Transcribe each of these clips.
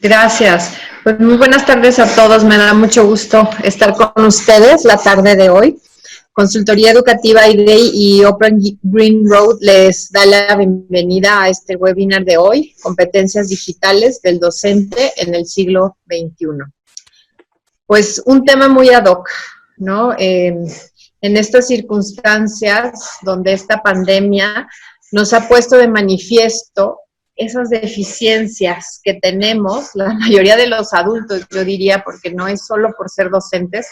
Gracias. Pues muy buenas tardes a todos. Me da mucho gusto estar con ustedes la tarde de hoy. Consultoría Educativa IDEI y Open Green Road les da la bienvenida a este webinar de hoy, Competencias Digitales del Docente en el siglo XXI. Pues un tema muy ad hoc, ¿no? En estas circunstancias donde esta pandemia nos ha puesto de manifiesto esas deficiencias que tenemos, la mayoría de los adultos, yo diría, porque no es solo por ser docentes,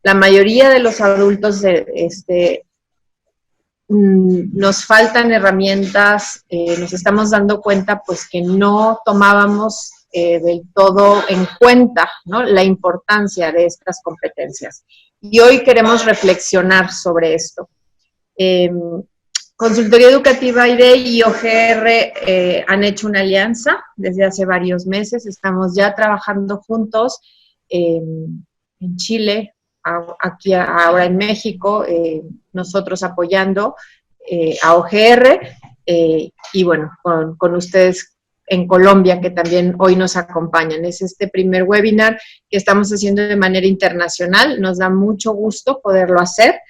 la mayoría de los adultos nos faltan herramientas, nos estamos dando cuenta pues que no tomábamos del todo en cuenta, ¿no?, la importancia de estas competencias. Y hoy queremos reflexionar sobre esto. Consultoría Educativa IDEI y OGR han hecho una alianza desde hace varios meses. Estamos ya trabajando juntos en Chile, aquí ahora en México, nosotros apoyando a OGR y bueno, con ustedes en Colombia, que también hoy nos acompañan. Es este primer webinar que estamos haciendo de manera internacional. Nos da mucho gusto poderlo hacer.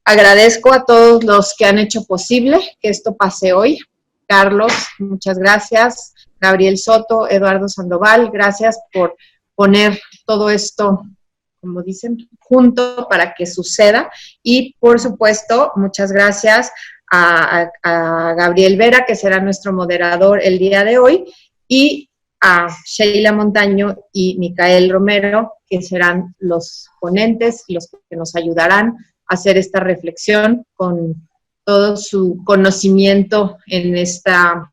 Agradezco a todos los que han hecho posible que esto pase hoy. Carlos, muchas gracias. Gabriel Soto, Eduardo Sandoval, gracias por poner todo esto, como dicen, junto para que suceda. Y, por supuesto, muchas gracias a Gabriel Vera, que será nuestro moderador el día de hoy, y a Sheila Montaño y Micael Romero, que serán los ponentes, los que nos ayudarán a hacer esta reflexión con todo su conocimiento en esta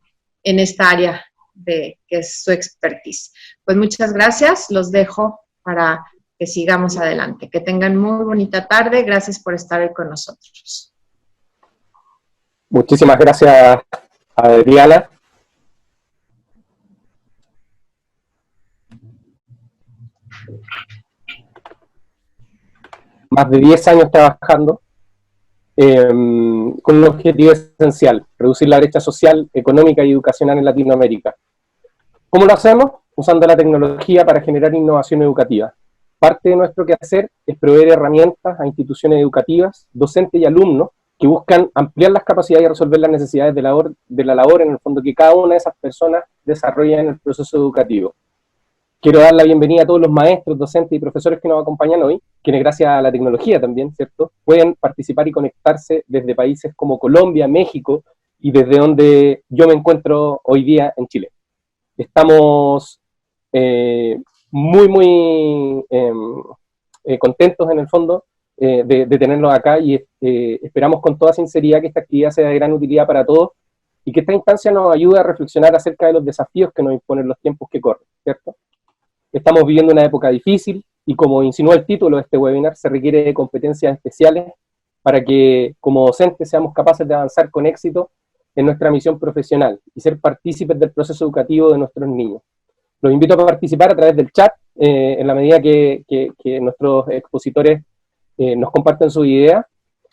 área que es su expertise. Pues muchas gracias, los dejo para que sigamos adelante. Que tengan muy bonita tarde. Gracias por estar hoy con nosotros. Muchísimas gracias, Adriana. Más de 10 años trabajando con un objetivo esencial: reducir la brecha social, económica y educacional en Latinoamérica. ¿Cómo lo hacemos? Usando la tecnología para generar innovación educativa. Parte de nuestro quehacer es proveer herramientas a instituciones educativas, docentes y alumnos que buscan ampliar las capacidades y resolver las necesidades de la labor en el fondo que cada una de esas personas desarrolla en el proceso educativo. Quiero dar la bienvenida a todos los maestros, docentes y profesores que nos acompañan hoy, quienes gracias a la tecnología también, ¿cierto?, pueden participar y conectarse desde países como Colombia, México y desde donde yo me encuentro hoy día en Chile. Estamos muy contentos en el fondo de tenerlos acá y esperamos con toda sinceridad que esta actividad sea de gran utilidad para todos y que esta instancia nos ayude a reflexionar acerca de los desafíos que nos imponen los tiempos que corren, ¿cierto? Estamos viviendo una época difícil y, como insinúa el título de este webinar, se requiere de competencias especiales para que como docentes seamos capaces de avanzar con éxito en nuestra misión profesional y ser partícipes del proceso educativo de nuestros niños. Los invito a participar a través del chat en la medida que nuestros expositores nos comparten su idea.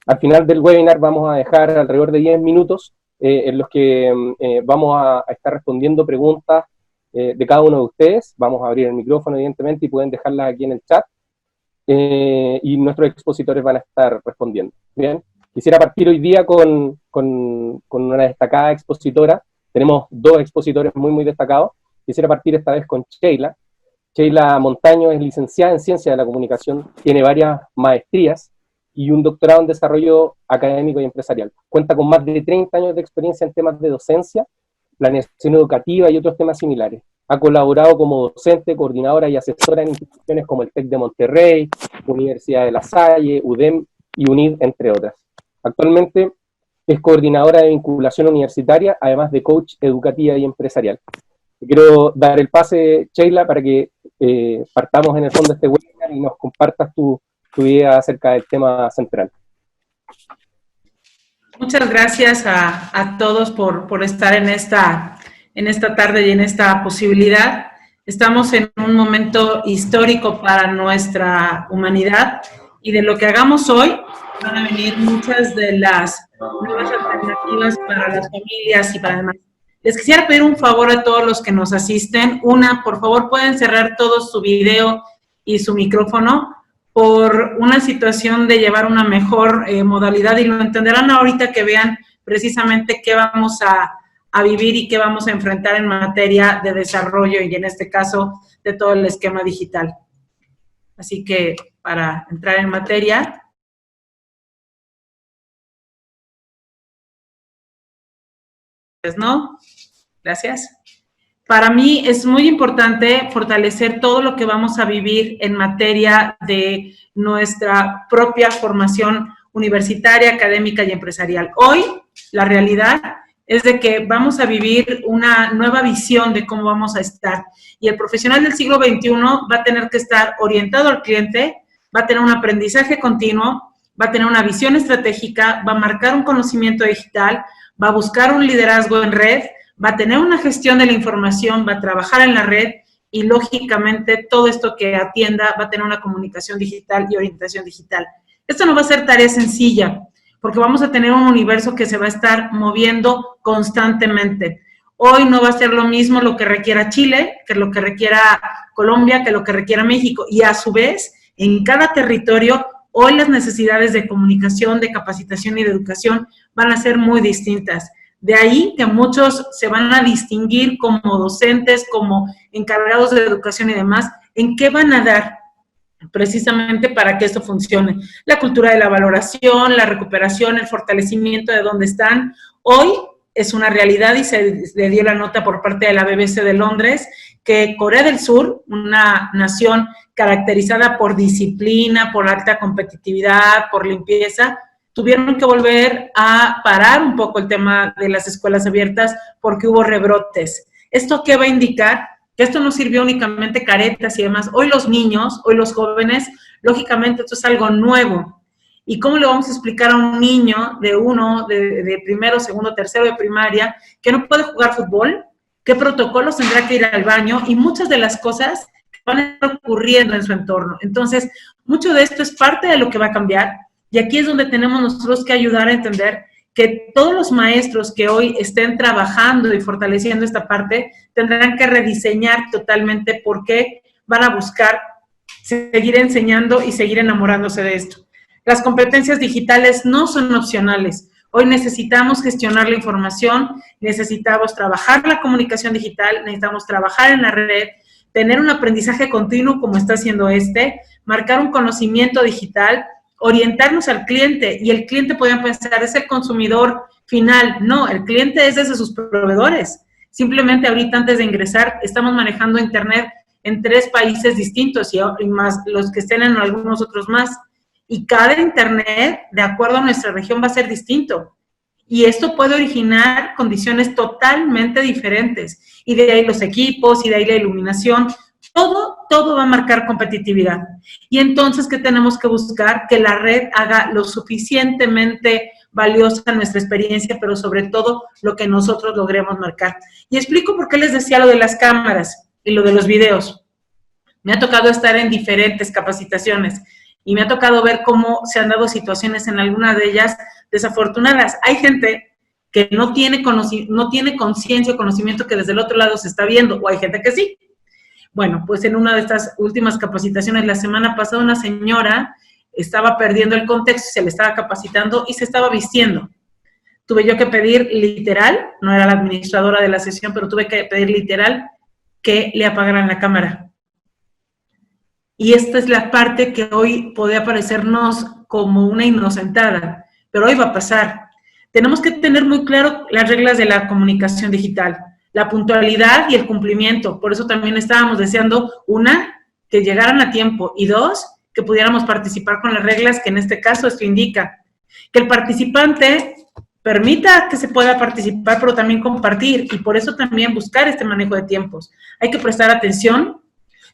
Al final del webinar vamos a dejar alrededor de 10 minutos en los que vamos a estar respondiendo preguntas de cada uno de ustedes. Vamos a abrir el micrófono, evidentemente, y pueden dejarlas aquí en el chat. Y nuestros expositores van a estar respondiendo. Bien, quisiera partir hoy día con una destacada expositora. Tenemos dos expositores muy destacados. Quisiera partir esta vez con Sheila. Sheila Montaño es licenciada en Ciencia de la Comunicación, tiene varias maestrías y un doctorado en Desarrollo Académico y Empresarial. Cuenta con más de 30 años de experiencia en temas de docencia, planeación educativa y otros temas similares. Ha colaborado como docente, coordinadora y asesora en instituciones como el TEC de Monterrey, Universidad de La Salle, UDEM y UNID, entre otras. Actualmente es coordinadora de vinculación universitaria, además de coach educativa y empresarial. Te quiero dar el pase, Sheila, para que partamos en el fondo de este webinar y nos compartas tu idea acerca del tema central. Muchas gracias a todos por estar en esta tarde y en esta posibilidad. Estamos en un momento histórico para nuestra humanidad y de lo que hagamos hoy van a venir muchas de las nuevas alternativas para las familias y para demás. Les quisiera pedir un favor a todos los que nos asisten. Por favor, pueden cerrar todo su video y su micrófono por una situación de llevar una mejor modalidad, y lo entenderán ahorita que vean precisamente qué vamos a vivir y qué vamos a enfrentar en materia de desarrollo y en este caso de todo el esquema digital. Así que para entrar en materia. ¿No? Gracias. Para mí es muy importante fortalecer todo lo que vamos a vivir en materia de nuestra propia formación universitaria, académica y empresarial. Hoy, la realidad es de que vamos a vivir una nueva visión de cómo vamos a estar. Y el profesional del siglo XXI va a tener que estar orientado al cliente, va a tener un aprendizaje continuo, va a tener una visión estratégica, va a marcar un conocimiento digital, va a buscar un liderazgo en red, va a tener una gestión de la información, va a trabajar en la red y, lógicamente, todo esto que atienda va a tener una comunicación digital y orientación digital. Esto no va a ser tarea sencilla, porque vamos a tener un universo que se va a estar moviendo constantemente. Hoy no va a ser lo mismo lo que requiera Chile, que lo que requiera Colombia, que lo que requiera México. Y a su vez, en cada territorio, hoy las necesidades de comunicación, de capacitación y de educación van a ser muy distintas. De ahí que muchos se van a distinguir como docentes, como encargados de educación y demás, en qué van a dar precisamente para que esto funcione. La cultura de la valoración, la recuperación, el fortalecimiento de donde están. Hoy es una realidad y se le dio la nota por parte de la BBC de Londres que Corea del Sur, una nación caracterizada por disciplina, por alta competitividad, por limpieza, tuvieron que volver a parar un poco el tema de las escuelas abiertas porque hubo rebrotes. ¿Esto qué va a indicar? Que esto no sirvió únicamente caretas y demás. Hoy los niños, hoy los jóvenes, lógicamente esto es algo nuevo. ¿Y cómo le vamos a explicar a un niño de primero, segundo, tercero de primaria que no puede jugar fútbol? ¿Qué protocolos tendrá que ir al baño? Y muchas de las cosas van a estar ocurriendo en su entorno. Entonces, mucho de esto es parte de lo que va a cambiar. Y aquí es donde tenemos nosotros que ayudar a entender que todos los maestros que hoy estén trabajando y fortaleciendo esta parte tendrán que rediseñar totalmente por qué van a buscar seguir enseñando y seguir enamorándose de esto. Las competencias digitales no son opcionales. Hoy necesitamos gestionar la información, necesitamos trabajar la comunicación digital, necesitamos trabajar en la red, tener un aprendizaje continuo como está haciendo marcar un conocimiento digital, orientarnos al cliente, y el cliente podrían pensar, es el consumidor final. No, el cliente es desde sus proveedores. Simplemente ahorita antes de ingresar estamos manejando internet en 3 países distintos y más los que estén en algunos otros más. Y cada internet, de acuerdo a nuestra región, va a ser distinto. Y esto puede originar condiciones totalmente diferentes. Y de ahí los equipos, y de ahí la iluminación. Todo va a marcar competitividad. Y entonces, ¿qué tenemos que buscar? Que la red haga lo suficientemente valiosa nuestra experiencia, pero sobre todo lo que nosotros logremos marcar. Y explico por qué les decía lo de las cámaras y lo de los videos. Me ha tocado estar en diferentes capacitaciones y me ha tocado ver cómo se han dado situaciones en algunas de ellas desafortunadas. Hay gente que no tiene conciencia o conocimiento que desde el otro lado se está viendo, o hay gente que sí. Bueno, pues en una de estas últimas capacitaciones, la semana pasada, una señora estaba perdiendo el contexto, se le estaba capacitando y se estaba vistiendo. Tuve yo que pedir literal, no era la administradora de la sesión, pero tuve que pedir literal que le apagaran la cámara. Y esta es la parte que hoy podría parecernos como una inocentada, pero hoy va a pasar. Tenemos que tener muy claro las reglas de la comunicación digital, la puntualidad y el cumplimiento. Por eso también estábamos deseando, 1, que llegaran a tiempo, y 2, que pudiéramos participar con las reglas que en este caso esto indica. Que el participante permita que se pueda participar, pero también compartir, y por eso también buscar este manejo de tiempos. Hay que prestar atención.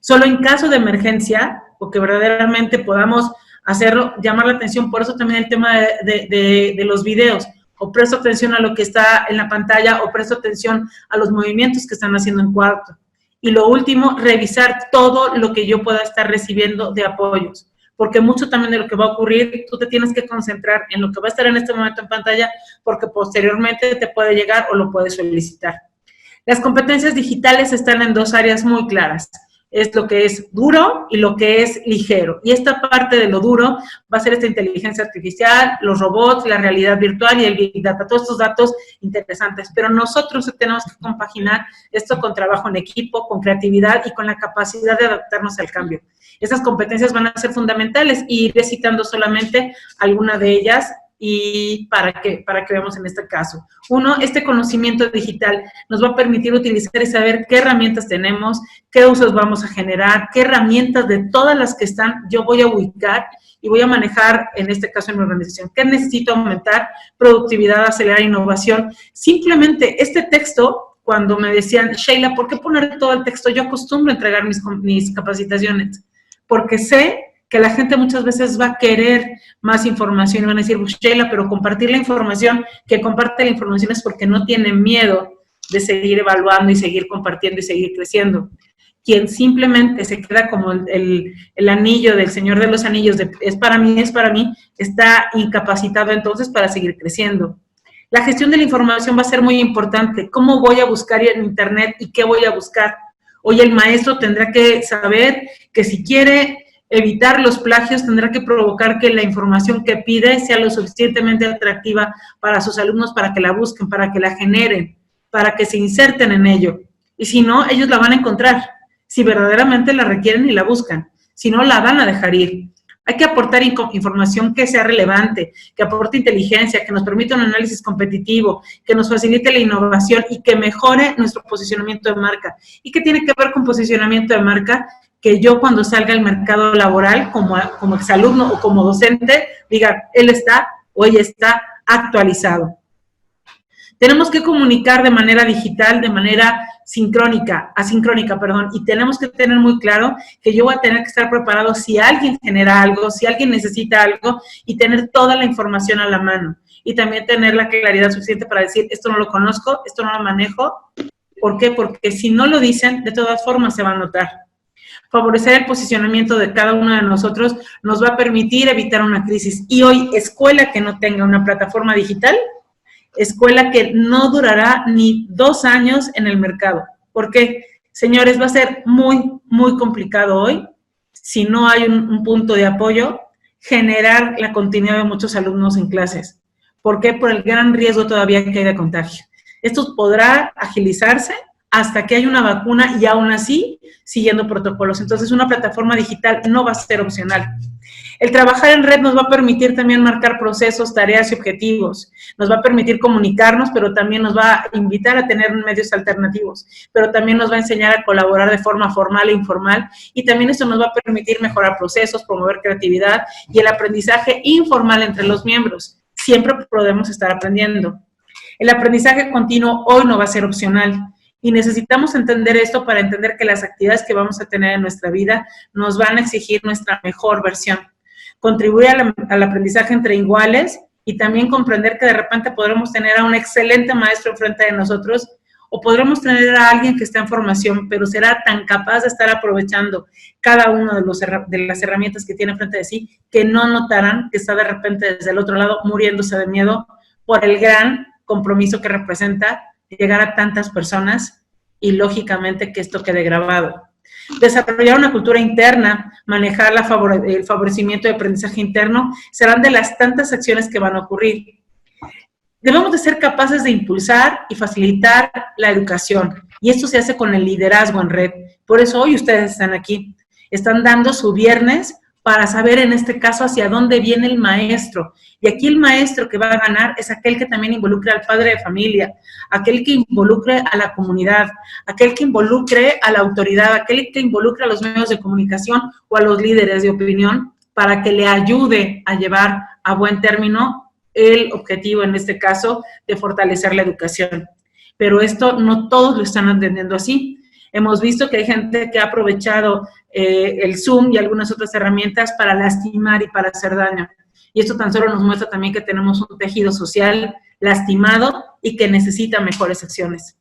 Solo en caso de emergencia, o que verdaderamente podamos hacerlo, llamar la atención. Por eso también el tema de los videos. O presto atención a lo que está en la pantalla, o presto atención a los movimientos que están haciendo en cuarto. Y lo último, revisar todo lo que yo pueda estar recibiendo de apoyos. Porque mucho también de lo que va a ocurrir, tú te tienes que concentrar en lo que va a estar en este momento en pantalla, porque posteriormente te puede llegar o lo puedes solicitar. Las competencias digitales están en dos áreas muy claras. Es lo que es duro y lo que es ligero. Y esta parte de lo duro va a ser esta inteligencia artificial, los robots, la realidad virtual y el Big Data, todos estos datos interesantes. Pero nosotros tenemos que compaginar esto con trabajo en equipo, con creatividad y con la capacidad de adaptarnos al cambio. Estas competencias van a ser fundamentales y iré citando solamente alguna de ellas y para que veamos en este caso. Uno, este conocimiento digital nos va a permitir utilizar y saber qué herramientas tenemos, qué usos vamos a generar, qué herramientas de todas las que están yo voy a ubicar y voy a manejar, en este caso en mi organización. ¿Qué necesito aumentar? Productividad, acelerar innovación. Simplemente este texto, cuando me decían, Sheila, ¿por qué poner todo el texto? Yo acostumbro a entregar mis capacitaciones, porque sé que la gente muchas veces va a querer más información y van a decir, Sheila, pero compartir la información, que comparte la información es porque no tiene miedo de seguir evaluando y seguir compartiendo y seguir creciendo. Quien simplemente se queda como el anillo del Señor de los Anillos, de es para mí, está incapacitado entonces para seguir creciendo. La gestión de la información va a ser muy importante. ¿Cómo voy a buscar en Internet y qué voy a buscar? Hoy el maestro tendrá que saber que si quiere evitar los plagios, tendrá que provocar que la información que pide sea lo suficientemente atractiva para sus alumnos, para que la busquen, para que la generen, para que se inserten en ello. Y si no, ellos la van a encontrar, si verdaderamente la requieren y la buscan. Si no, la van a dejar ir. Hay que aportar información que sea relevante, que aporte inteligencia, que nos permita un análisis competitivo, que nos facilite la innovación y que mejore nuestro posicionamiento de marca. ¿Y qué tiene que ver con posicionamiento de marca? Que yo cuando salga al mercado laboral como exalumno o como docente, diga, él está o ella está actualizado. Tenemos que comunicar de manera digital, de manera asincrónica, y tenemos que tener muy claro que yo voy a tener que estar preparado si alguien genera algo, si alguien necesita algo, y tener toda la información a la mano. Y también tener la claridad suficiente para decir, esto no lo conozco, esto no lo manejo. ¿Por qué? Porque si no lo dicen, de todas formas se va a notar. Favorecer el posicionamiento de cada uno de nosotros nos va a permitir evitar una crisis. Y hoy, escuela que no tenga una plataforma digital, escuela que no durará ni 2 años en el mercado. ¿Por qué? Señores, va a ser muy, muy complicado hoy, si no hay un punto de apoyo, generar la continuidad de muchos alumnos en clases. ¿Por qué? Por el gran riesgo todavía que hay de contagio. Esto podrá agilizarse hasta que haya una vacuna y aún así siguiendo protocolos. Entonces, una plataforma digital no va a ser opcional. El trabajar en red nos va a permitir también marcar procesos, tareas y objetivos. Nos va a permitir comunicarnos, pero también nos va a invitar a tener medios alternativos. Pero también nos va a enseñar a colaborar de forma formal e informal. Y también esto nos va a permitir mejorar procesos, promover creatividad y el aprendizaje informal entre los miembros. Siempre podemos estar aprendiendo. El aprendizaje continuo hoy no va a ser opcional. Y necesitamos entender esto para entender que las actividades que vamos a tener en nuestra vida nos van a exigir nuestra mejor versión. Contribuir al aprendizaje entre iguales y también comprender que de repente podremos tener a un excelente maestro enfrente de nosotros o podremos tener a alguien que está en formación, pero será tan capaz de estar aprovechando cada uno de las herramientas que tiene enfrente de sí que no notarán que está de repente desde el otro lado muriéndose de miedo por el gran compromiso que representa llegar a tantas personas y, lógicamente, que esto quede grabado. Desarrollar una cultura interna, manejar el favorecimiento de aprendizaje interno, serán de las tantas acciones que van a ocurrir. Debemos de ser capaces de impulsar y facilitar la educación, y esto se hace con el liderazgo en red. Por eso hoy ustedes están aquí. Están dando su viernes para saber, en este caso, hacia dónde viene el maestro. Y aquí el maestro que va a ganar es aquel que también involucre al padre de familia, aquel que involucre a la comunidad, aquel que involucre a la autoridad, aquel que involucre a los medios de comunicación o a los líderes de opinión para que le ayude a llevar a buen término el objetivo, en este caso, de fortalecer la educación. Pero esto no todos lo están entendiendo así. Hemos visto que hay gente que ha aprovechado el Zoom y algunas otras herramientas para lastimar y para hacer daño. Y esto tan solo nos muestra también que tenemos un tejido social lastimado y que necesita mejores acciones.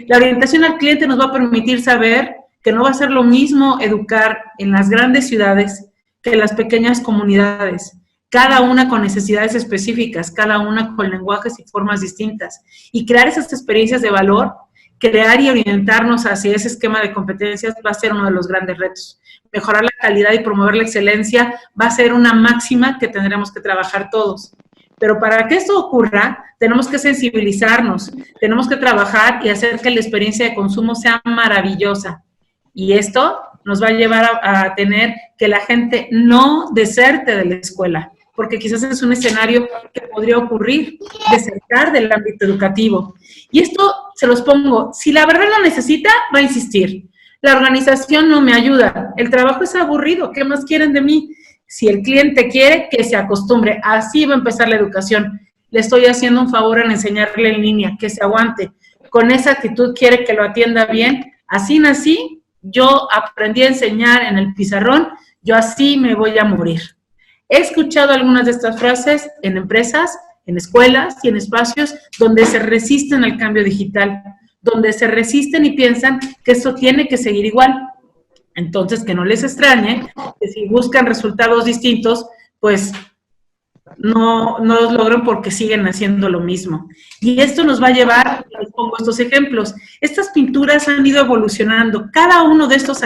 La orientación al cliente nos va a permitir saber que no va a ser lo mismo educar en las grandes ciudades que en las pequeñas comunidades, cada una con necesidades específicas, cada una con lenguajes y formas distintas, y crear esas experiencias de valor crear y orientarnos hacia ese esquema de competencias va a ser uno de los grandes retos. Mejorar la calidad y promover la excelencia va a ser una máxima que tendremos que trabajar todos. Pero para que esto ocurra, tenemos que sensibilizarnos, tenemos que trabajar y hacer que la experiencia de consumo sea maravillosa. Y esto nos va a llevar a tener que la gente no deserte de la escuela, porque quizás es un escenario que podría ocurrir, desertar del ámbito educativo. Y esto se los pongo, si la verdad lo necesita, va a insistir. La organización no me ayuda, el trabajo es aburrido, ¿qué más quieren de mí? Si el cliente quiere, que se acostumbre, así va a empezar la educación. Le estoy haciendo un favor en enseñarle en línea, que se aguante. Con esa actitud quiere que lo atienda bien, así nací, yo aprendí a enseñar en el pizarrón, yo así me voy a morir. He escuchado algunas de estas frases en empresas, en escuelas y en espacios donde se resisten al cambio digital, donde se resisten y piensan que esto tiene que seguir igual. Entonces, que no les extrañe que si buscan resultados distintos, pues no los logran porque siguen haciendo lo mismo. Y esto nos va a llevar, les pongo estos ejemplos, estas pinturas han ido evolucionando, cada uno de estos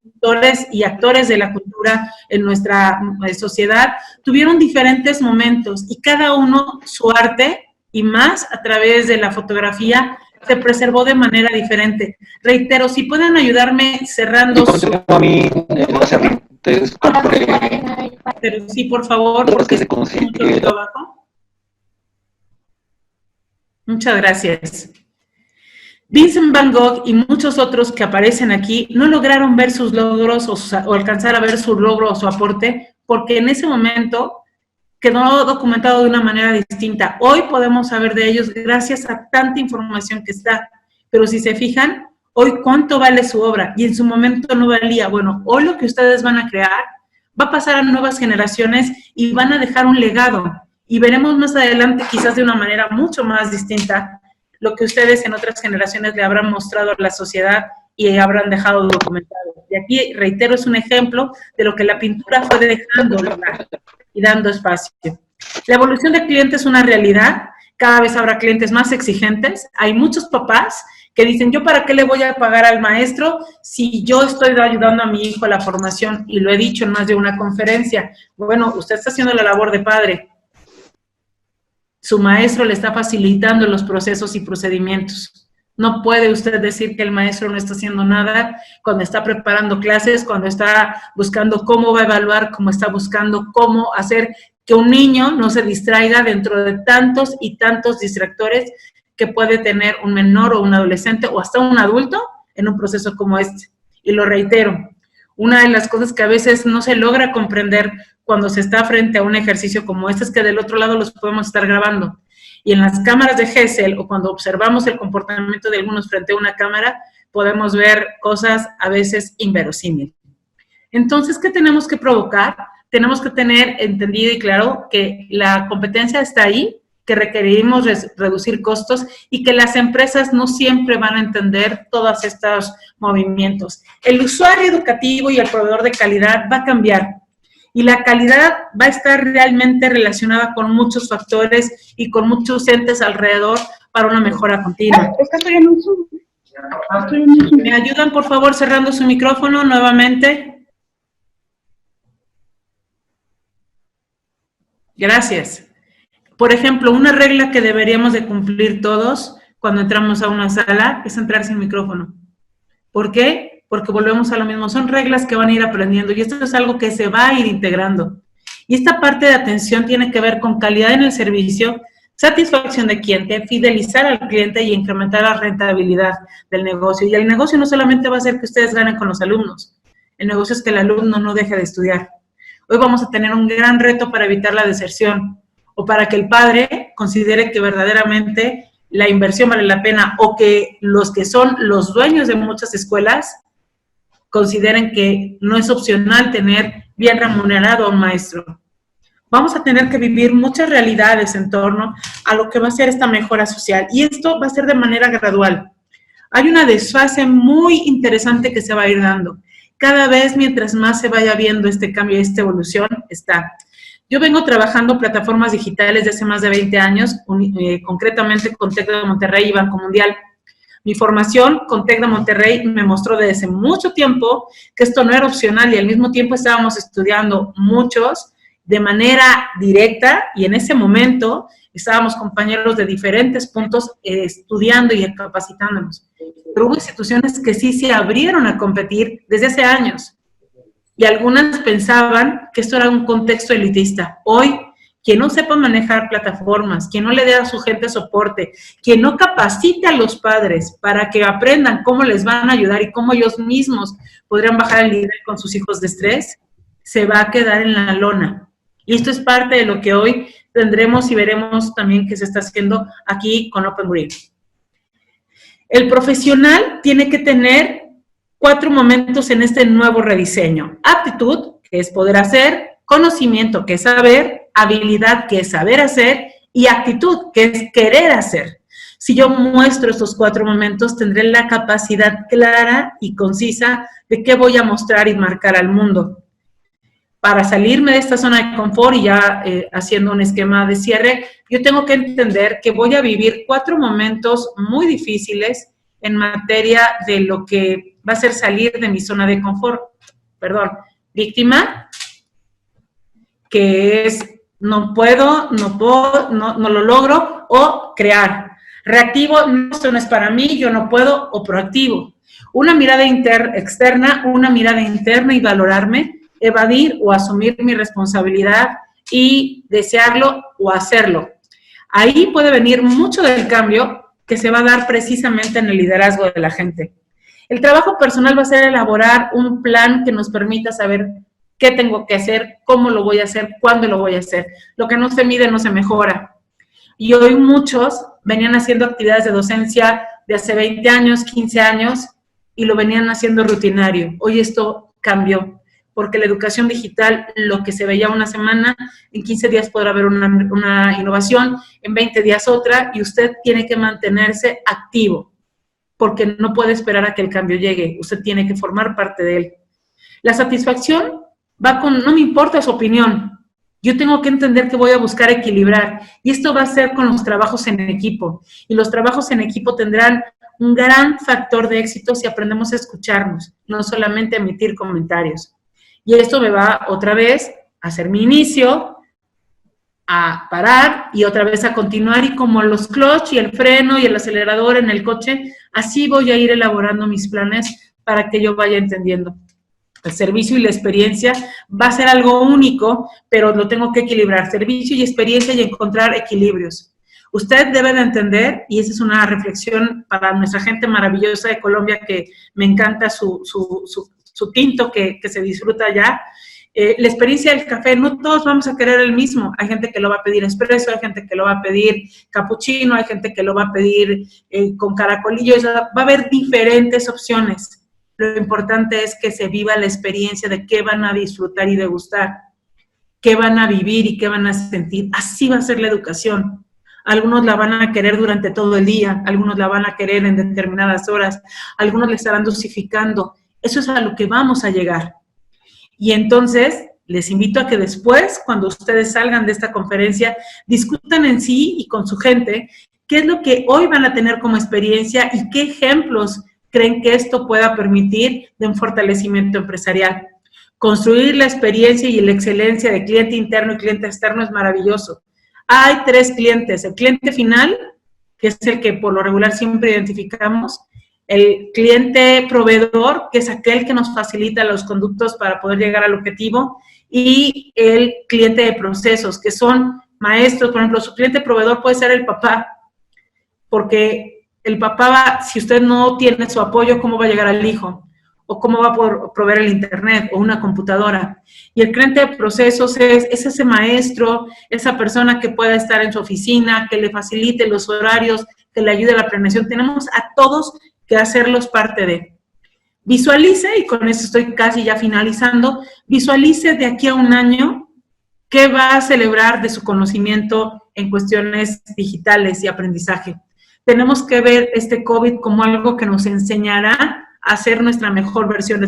pintores y actores de la cultura en nuestra sociedad tuvieron diferentes momentos y cada uno su arte y más a través de la fotografía se preservó de manera diferente. Reitero, si pueden ayudarme cerrando su... Pero sí, por favor, porque se mucho abajo. Muchas gracias. Vincent Van Gogh y muchos otros que aparecen aquí no lograron ver sus logros o alcanzar a ver su logro o su aporte porque en ese momento quedó documentado de una manera distinta. Hoy podemos saber de ellos gracias a tanta información que está, pero si se fijan, hoy cuánto vale su obra y en su momento no valía. Bueno, hoy lo que ustedes van a crear va a pasar a nuevas generaciones y van a dejar un legado y veremos más adelante quizás de una manera mucho más distinta lo que ustedes en otras generaciones le habrán mostrado a la sociedad y habrán dejado documentado. Y aquí, reitero, es un ejemplo de lo que la pintura fue dejando y dando espacio. La evolución del cliente es una realidad, cada vez habrá clientes más exigentes, hay muchos papás que dicen, ¿yo para qué le voy a pagar al maestro si yo estoy ayudando a mi hijo a la formación? Y lo he dicho en más de una conferencia, bueno, usted está haciendo la labor de padre, su maestro le está facilitando los procesos y procedimientos. No puede usted decir que el maestro no está haciendo nada cuando está preparando clases, cuando está buscando cómo va a evaluar, cómo está buscando cómo hacer que un niño no se distraiga dentro de tantos y tantos distractores que puede tener un menor o un adolescente o hasta un adulto en un proceso como este. Y lo reitero, una de las cosas que a veces no se logra comprender cuando se está frente a un ejercicio como este es que del otro lado los podemos estar grabando. Y en las cámaras de Gesell o cuando observamos el comportamiento de algunos frente a una cámara, podemos ver cosas a veces inverosímiles. Entonces, ¿qué tenemos que provocar? Tenemos que tener entendido y claro que la competencia está ahí, que requerimos reducir costos y que las empresas no siempre van a entender todos estos movimientos. El usuario educativo y el proveedor de calidad va a cambiar. Y la calidad va a estar realmente relacionada con muchos factores y con muchos entes alrededor para una mejora continua. ¿Me ayudan, por favor, cerrando su micrófono nuevamente? Gracias. Por ejemplo, una regla que deberíamos de cumplir todos cuando entramos a una sala es entrar sin micrófono. ¿Por qué? Porque volvemos a lo mismo, son reglas que van a ir aprendiendo y esto es algo que se va a ir integrando. Y esta parte de atención tiene que ver con calidad en el servicio, satisfacción del cliente, fidelizar al cliente y incrementar la rentabilidad del negocio. Y el negocio no solamente va a ser que ustedes ganen con los alumnos, el negocio es que el alumno no deje de estudiar. Hoy vamos a tener un gran reto para evitar la deserción o para que el padre considere que verdaderamente la inversión vale la pena o que los que son los dueños de muchas escuelas consideren que no es opcional tener bien remunerado a un maestro. Vamos a tener que vivir muchas realidades en torno a lo que va a ser esta mejora social y esto va a ser de manera gradual. Hay una desfase muy interesante que se va a ir dando. Cada vez mientras más se vaya viendo este cambio y esta evolución está. Yo vengo trabajando plataformas digitales desde hace más de 20 años, concretamente con TEC de Monterrey y Banco Mundial. Mi formación con TEC de Monterrey me mostró desde hace mucho tiempo que esto no era opcional y al mismo tiempo estábamos estudiando muchos de manera directa y en ese momento estábamos compañeros de diferentes puntos estudiando y capacitándonos. Pero hubo instituciones que sí se abrieron a competir desde hace años y algunas pensaban que esto era un contexto elitista. Hoy, quien no sepa manejar plataformas, quien no le dé a su gente soporte, quien no capacite a los padres para que aprendan cómo les van a ayudar y cómo ellos mismos podrían bajar el nivel con sus hijos de estrés, se va a quedar en la lona. Y esto es parte de lo que hoy tendremos y veremos también que se está haciendo aquí con Open Green. El profesional tiene que tener 4 momentos en este nuevo rediseño. Aptitud, que es poder hacer, conocimiento, que es saber, habilidad, que es saber hacer, y actitud, que es querer hacer. Si yo muestro estos 4 momentos, tendré la capacidad clara y concisa de qué voy a mostrar y marcar al mundo. Para salirme de esta zona de confort y ya haciendo un esquema de cierre, yo tengo que entender que voy a vivir 4 momentos muy difíciles en materia de lo que va a ser salir de mi zona de confort. Perdón, víctima, que es no puedo, no lo logro, o crear. Reactivo, no, esto no es para mí, yo no puedo, o proactivo. Una mirada externa, una mirada interna y valorarme, evadir o asumir mi responsabilidad y desearlo o hacerlo. Ahí puede venir mucho del cambio que se va a dar precisamente en el liderazgo de la gente. El trabajo personal va a ser elaborar un plan que nos permita saber qué tengo que hacer, cómo lo voy a hacer, cuándo lo voy a hacer. Lo que no se mide no se mejora. Y hoy muchos venían haciendo actividades de docencia de hace 20 años, 15 años, y lo venían haciendo rutinario. Hoy esto cambió, porque la educación digital, lo que se veía una semana, en 15 días podrá haber una innovación, en 20 días otra, y usted tiene que mantenerse activo, porque no puede esperar a que el cambio llegue. Usted tiene que formar parte de él. La satisfacción va con, no me importa su opinión, yo tengo que entender que voy a buscar equilibrar, y esto va a ser con los trabajos en equipo, y los trabajos en equipo tendrán un gran factor de éxito si aprendemos a escucharnos, no solamente a emitir comentarios. Y esto me va otra vez a hacer mi inicio, a parar y otra vez a continuar, y como los clutch y el freno y el acelerador en el coche, así voy a ir elaborando mis planes para que yo vaya entendiendo. El servicio y la experiencia va a ser algo único, pero lo tengo que equilibrar, servicio y experiencia, y encontrar equilibrios. Usted debe de entender, y esa es una reflexión para nuestra gente maravillosa de Colombia, que me encanta su tinto que se disfruta allá. La experiencia del café, no todos vamos a querer el mismo. Hay gente que lo va a pedir expreso, hay gente que lo va a pedir capuchino, hay gente que lo va a pedir con caracolillo. Va a haber diferentes opciones. Lo importante es que se viva la experiencia de qué van a disfrutar y degustar, qué van a vivir y qué van a sentir. Así va a ser la educación. Algunos la van a querer durante todo el día, algunos la van a querer en determinadas horas, algunos le estarán dosificando. Eso es a lo que vamos a llegar. Y entonces, les invito a que después, cuando ustedes salgan de esta conferencia, discutan en sí y con su gente qué es lo que hoy van a tener como experiencia y qué ejemplos creen que esto pueda permitir de un fortalecimiento empresarial. Construir la experiencia y la excelencia de cliente interno y cliente externo es maravilloso. Hay 3 clientes. El cliente final, que es el que por lo regular siempre identificamos. El cliente proveedor, que es aquel que nos facilita los conductos para poder llegar al objetivo. Y el cliente de procesos, que son maestros. Por ejemplo, su cliente proveedor puede ser el papá, porque el papá va, si usted no tiene su apoyo, ¿cómo va a llegar al hijo? ¿O cómo va a poder proveer el internet o una computadora? Y el cliente de procesos es ese maestro, esa persona que pueda estar en su oficina, que le facilite los horarios, que le ayude a la planeación. Tenemos a todos que hacerlos parte de. Visualice, y con eso estoy casi ya finalizando, visualice de aquí a un año qué va a celebrar de su conocimiento en cuestiones digitales y aprendizaje. Tenemos que ver este COVID como algo que nos enseñará a hacer nuestra mejor versión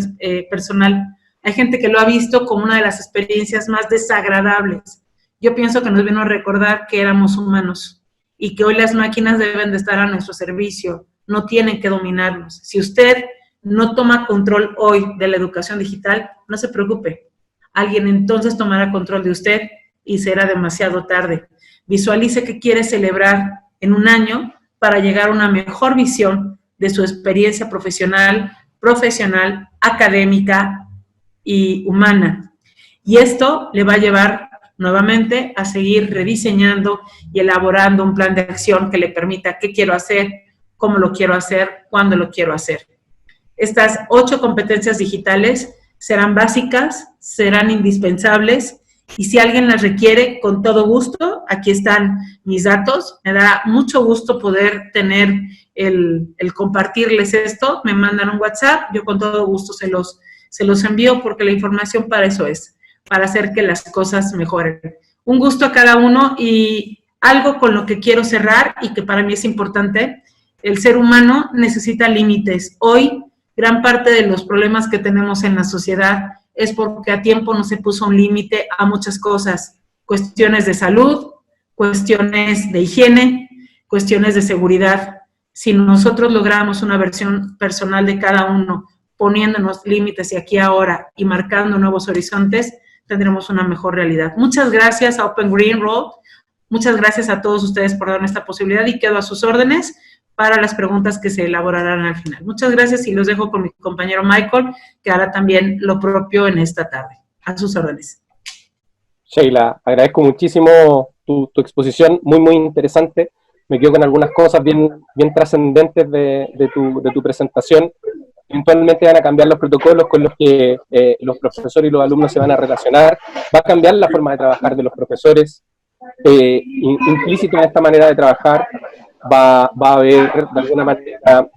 personal. Hay gente que lo ha visto como una de las experiencias más desagradables. Yo pienso que nos vino a recordar que éramos humanos y que hoy las máquinas deben de estar a nuestro servicio, no tienen que dominarnos. Si usted no toma control hoy de la educación digital, no se preocupe. Alguien entonces tomará control de usted y será demasiado tarde. Visualice qué quiere celebrar en un año para llegar a una mejor visión de su experiencia profesional, académica y humana. Y esto le va a llevar nuevamente a seguir rediseñando y elaborando un plan de acción que le permita qué quiero hacer, cómo lo quiero hacer, cuándo lo quiero hacer. Estas 8 competencias digitales serán básicas, serán indispensables, y si alguien las requiere, con todo gusto, aquí están mis datos. Me da mucho gusto poder tener el compartirles esto. Me mandan un WhatsApp, yo con todo gusto se los envío, porque la información para eso es, para hacer que las cosas mejoren. Un gusto a cada uno, y algo con lo que quiero cerrar y que para mí es importante: el ser humano necesita límites. Hoy, gran parte de los problemas que tenemos en la sociedad es porque a tiempo no se puso un límite a muchas cosas, cuestiones de salud, cuestiones de higiene, cuestiones de seguridad. Si nosotros logramos una versión personal de cada uno, poniéndonos límites de aquí a ahora y marcando nuevos horizontes, tendremos una mejor realidad. Muchas gracias a Open Green Road, muchas gracias a todos ustedes por darme esta posibilidad, y quedo a sus órdenes para las preguntas que se elaborarán al final. Muchas gracias, y los dejo con mi compañero Michael, que hará también lo propio en esta tarde. A sus órdenes. Sheila, agradezco muchísimo tu exposición, muy, muy interesante. Me quedo con algunas cosas bien trascendentes de tu presentación. Eventualmente van a cambiar los protocolos con los que los profesores y los alumnos se van a relacionar. Va a cambiar la forma de trabajar de los profesores. Implícito en esta manera de trabajar va a haber, de alguna manera,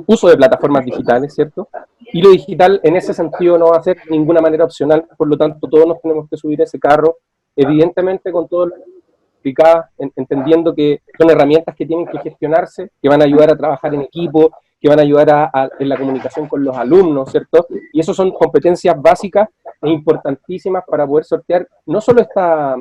uso de plataformas digitales, ¿cierto? Y lo digital, en ese sentido, no va a ser de ninguna manera opcional, por lo tanto, todos nos tenemos que subir a ese carro, evidentemente con todo lo explicado, entendiendo que son herramientas que tienen que gestionarse, que van a ayudar a trabajar en equipo, que van a ayudar en la comunicación con los alumnos, ¿cierto? Y eso son competencias básicas e importantísimas para poder sortear no solo esta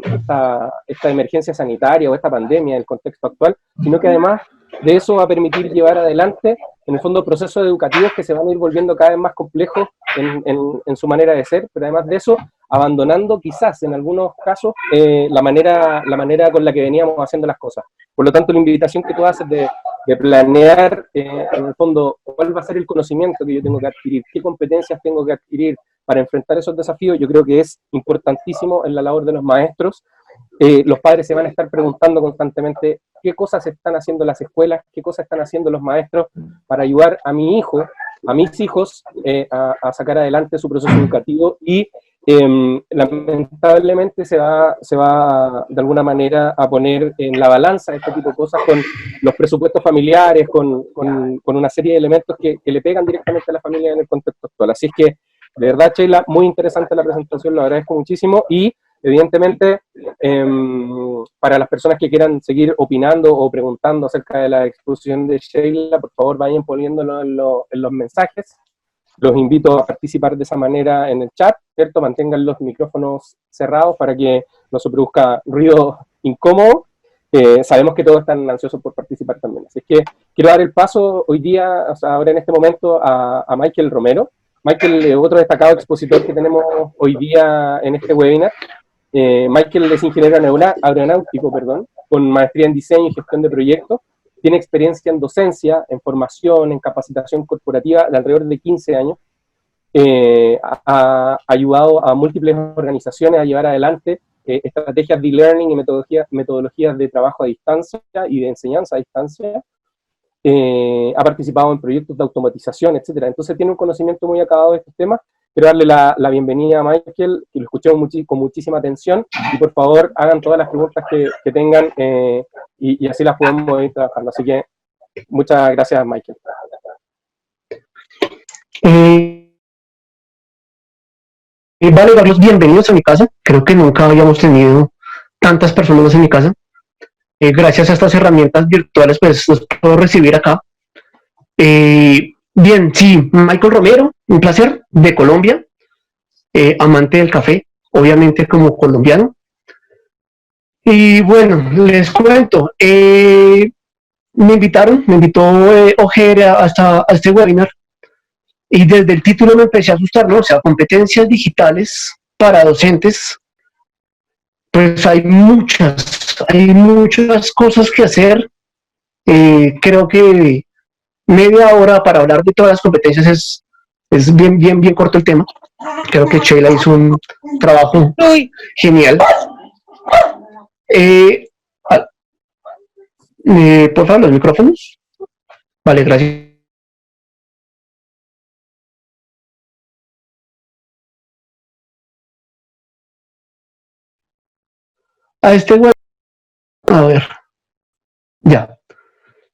emergencia sanitaria o esta pandemia en el contexto actual, sino que además de eso va a permitir llevar adelante, en el fondo, procesos educativos que se van a ir volviendo cada vez más complejos en su manera de ser, pero además de eso, abandonando quizás en algunos casos la manera con la que veníamos haciendo las cosas. Por lo tanto, la invitación que tú haces de planear, en el fondo, cuál va a ser el conocimiento que yo tengo que adquirir, qué competencias tengo que adquirir para enfrentar esos desafíos, yo creo que es importantísimo en la labor de los maestros. Los padres se van a estar preguntando constantemente qué cosas están haciendo las escuelas, qué cosas están haciendo los maestros para ayudar a mi hijo, a mis hijos, a sacar adelante su proceso educativo, y lamentablemente se va de alguna manera a poner en la balanza este tipo de cosas con los presupuestos familiares, con una serie de elementos que le pegan directamente a la familia en el contexto actual. Así es que, de verdad, Sheila, muy interesante la presentación, lo agradezco muchísimo, y evidentemente, para las personas que quieran seguir opinando o preguntando acerca de la exposición de Sheila, por favor vayan poniéndolo en los mensajes. Los invito a participar de esa manera en el chat, ¿cierto? Mantengan los micrófonos cerrados para que no se produzca ruido incómodo. Sabemos que todos están ansiosos por participar también. Así que quiero dar el paso hoy día, o sea, ahora en este momento, a Michael Romero. Michael es otro destacado expositor que tenemos hoy día en este webinar. Michael es ingeniero aeronáutico, con maestría en diseño y gestión de proyectos. Tiene experiencia en docencia, en formación, en capacitación corporativa de alrededor de 15 años. Ha ayudado a múltiples organizaciones a llevar adelante estrategias de e-learning y metodologías de trabajo a distancia y de enseñanza a distancia. Ha participado en proyectos de automatización, etc. Entonces tiene un conocimiento muy acabado de estos temas. Quiero darle la bienvenida a Michael, que lo escuchemos con muchísima atención, y por favor hagan todas las preguntas que tengan, y así las podemos ir trabajando. Así que muchas gracias, Michael. Vale, Carlos, bienvenidos a mi casa. Creo que nunca habíamos tenido tantas personas en mi casa. Gracias a estas herramientas virtuales, pues los puedo recibir acá. Bien, sí, Michael Romero, un placer, de Colombia, amante del café, obviamente como colombiano. Y bueno, les cuento, me invitó OGR a este webinar, y desde el título me empecé a asustar, ¿no? O sea, competencias digitales para docentes, pues hay muchas cosas que hacer. Creo que media hora para hablar de todas las competencias es bien corto el tema. Creo que Sheila hizo un trabajo genial. Por favor, los micrófonos. Vale, gracias. A este webinar, a ver, ya.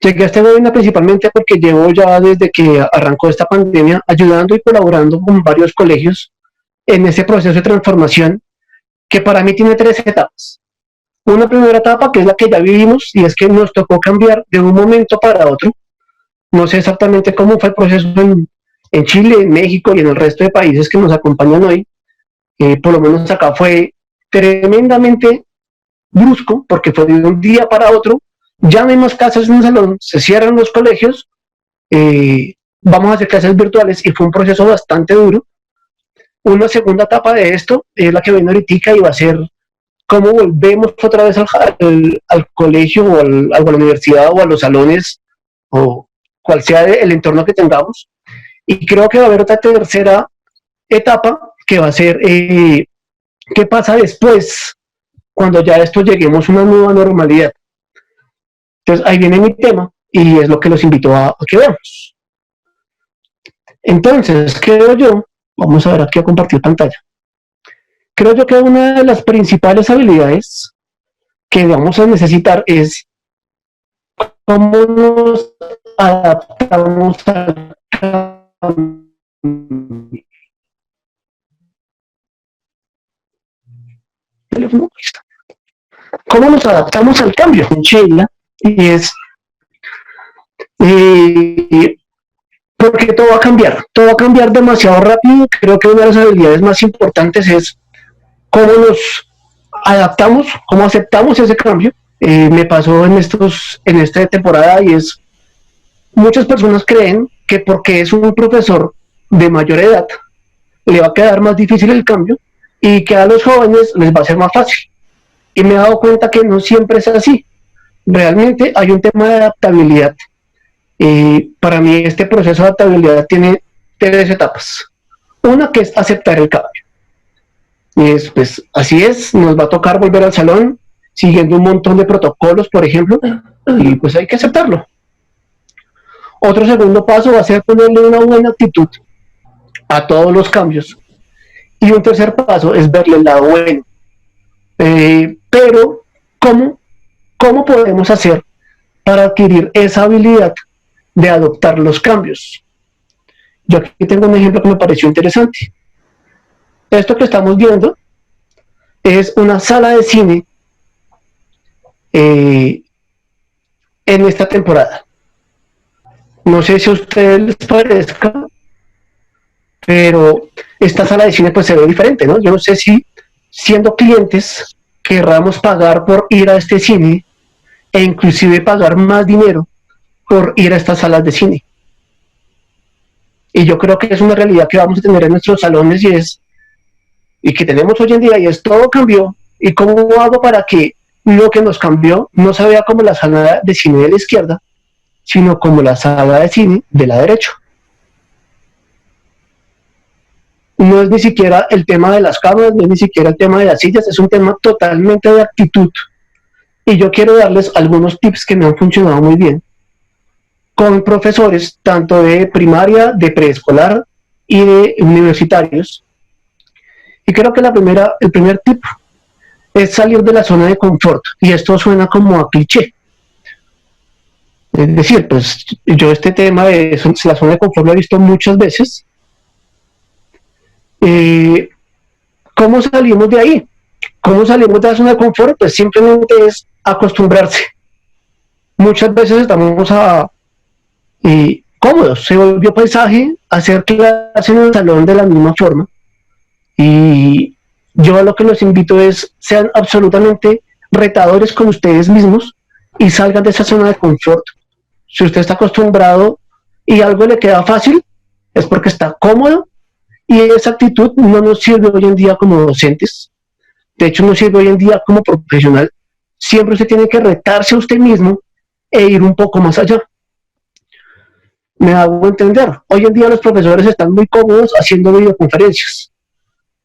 Llegué a este webinar principalmente porque llevo ya desde que arrancó esta pandemia ayudando y colaborando con varios colegios en ese proceso de transformación que para mí tiene 3 etapas. Una primera etapa que es la que ya vivimos y es que nos tocó cambiar de un momento para otro. No sé exactamente cómo fue el proceso en Chile, en México y en el resto de países que nos acompañan hoy. Por lo menos acá fue tremendamente brusco porque fue de un día para otro. Ya no hay más clases en el salón, se cierran los colegios, vamos a hacer clases virtuales y fue un proceso bastante duro. Una segunda etapa de esto es la que viene ahorita y va a ser cómo volvemos otra vez al colegio o a la universidad o a los salones o cual sea el entorno que tengamos. Y creo que va a haber otra tercera etapa que va a ser qué pasa después cuando ya esto lleguemos a una nueva normalidad. Entonces ahí viene mi tema y es lo que los invito a que veamos. Entonces, creo yo, vamos a ver aquí a compartir pantalla. Creo yo que una de las principales habilidades que vamos a necesitar es cómo nos adaptamos al cambio. ¿Cómo nos adaptamos al cambio? Sheila, y es porque todo va a cambiar demasiado rápido. Creo que una de las habilidades más importantes es cómo nos adaptamos, cómo aceptamos ese cambio. Me pasó en esta temporada y es, muchas personas creen que porque es un profesor de mayor edad, le va a quedar más difícil el cambio y que a los jóvenes les va a ser más fácil. Y me he dado cuenta que no siempre es así. Realmente hay un tema de adaptabilidad. Para mí este proceso de adaptabilidad tiene 3 etapas. Una que es aceptar el cambio. Y es, pues, así es, nos va a tocar volver al salón siguiendo un montón de protocolos, por ejemplo, y pues hay que aceptarlo. Otro segundo paso va a ser ponerle una buena actitud a todos los cambios. Y un tercer paso es verle el lado bueno. Pero, ¿cómo podemos hacer para adquirir esa habilidad de adoptar los cambios? Yo aquí tengo un ejemplo que me pareció interesante. Esto que estamos viendo es una sala de cine en esta temporada. No sé si a ustedes les parezca, pero esta sala de cine pues se ve diferente, ¿no? Yo no sé si siendo clientes querramos pagar por ir a este cine e inclusive pagar más dinero por ir a estas salas de cine. Y yo creo que es una realidad que vamos a tener en nuestros salones y que tenemos hoy en día, y es todo cambió. ¿Y cómo hago para que lo que nos cambió no se vea como la sala de cine de la izquierda, sino como la sala de cine de la derecha? No es ni siquiera el tema de las cámaras, no es ni siquiera el tema de las sillas, es un tema totalmente de actitud. Y yo quiero darles algunos tips que me han funcionado muy bien con profesores tanto de primaria, de preescolar y de universitarios. Y creo que el primer tip es salir de la zona de confort, y esto suena como a cliché. Es decir, pues yo este tema de la zona de confort lo he visto muchas veces. ¿Cómo salimos de ahí? ¿Cómo salimos de la zona de confort? Pues simplemente es acostumbrarse. Muchas veces estamos cómodos, se volvió paisaje hacer clase en el salón de la misma forma, y yo a lo que los invito es sean absolutamente retadores con ustedes mismos y salgan de esa zona de confort Si usted está acostumbrado y algo le queda fácil, es porque está cómodo, y esa actitud no nos sirve hoy en día como docentes. De hecho, nos sirve hoy en día como profesional. Siempre usted tiene que retarse a usted mismo e ir un poco más allá. Me hago entender. Hoy en día los profesores están muy cómodos haciendo videoconferencias.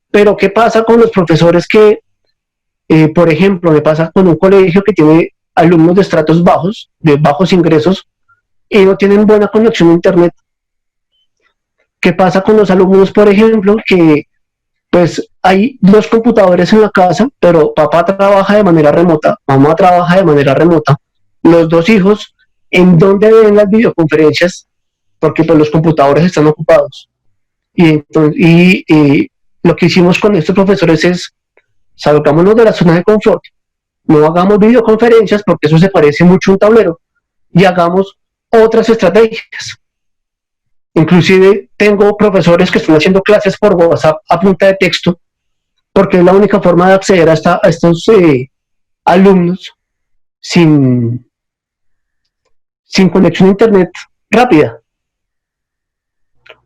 Pero ¿qué pasa con los profesores que, por ejemplo, me pasa con un colegio que tiene alumnos de estratos bajos, de bajos ingresos, y no tienen buena conexión a internet? ¿Qué pasa con los alumnos, por ejemplo, que pues hay 2 computadores en la casa, pero papá trabaja de manera remota, mamá trabaja de manera remota, los 2 hijos, ¿en dónde ven las videoconferencias? Porque pues los computadores están ocupados. Y lo que hicimos con estos profesores es, salgámonos de la zona de confort, no hagamos videoconferencias porque eso se parece mucho a un tablero, y hagamos otras estrategias. Inclusive tengo profesores que están haciendo clases por WhatsApp a punta de texto, porque es la única forma de acceder a estos alumnos sin conexión a internet rápida.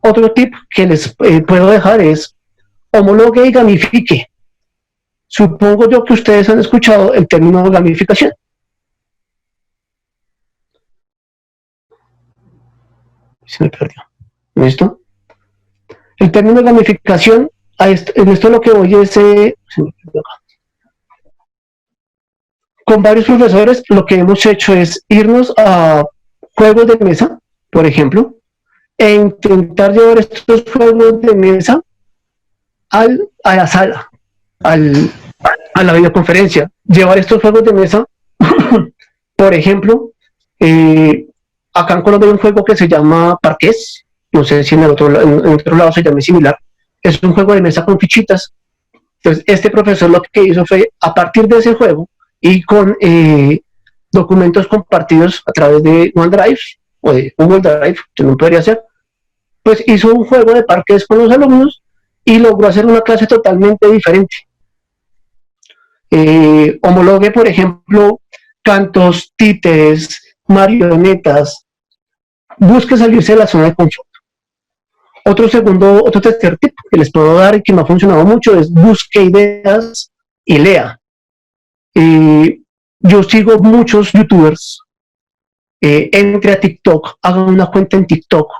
Otro tip que les puedo dejar es homologue y gamifique. Supongo yo que ustedes han escuchado el término gamificación. Se me perdió. ¿Listo? El término gamificación, en esto lo que voy es, con varios profesores lo que hemos hecho es irnos a juegos de mesa, por ejemplo, e intentar llevar estos juegos de mesa a la sala, a la videoconferencia, llevar estos juegos de mesa, por ejemplo, acá en Colombia hay un juego que se llama Parqués, no sé si en otro lado se llame similar, es un juego de mesa con fichitas. Entonces este profesor lo que hizo fue, a partir de ese juego y con documentos compartidos a través de OneDrive o de Google Drive, que no podría ser, pues hizo un juego de parqués con los alumnos y logró hacer una clase totalmente diferente. Homologue, por ejemplo, cantos, títeres, marionetas, busque salirse de la zona de confort. Otro tercer tip que les puedo dar y que me ha funcionado mucho es busque ideas y lea. Yo sigo muchos youtubers, entre a TikTok, haga una cuenta en TikTok,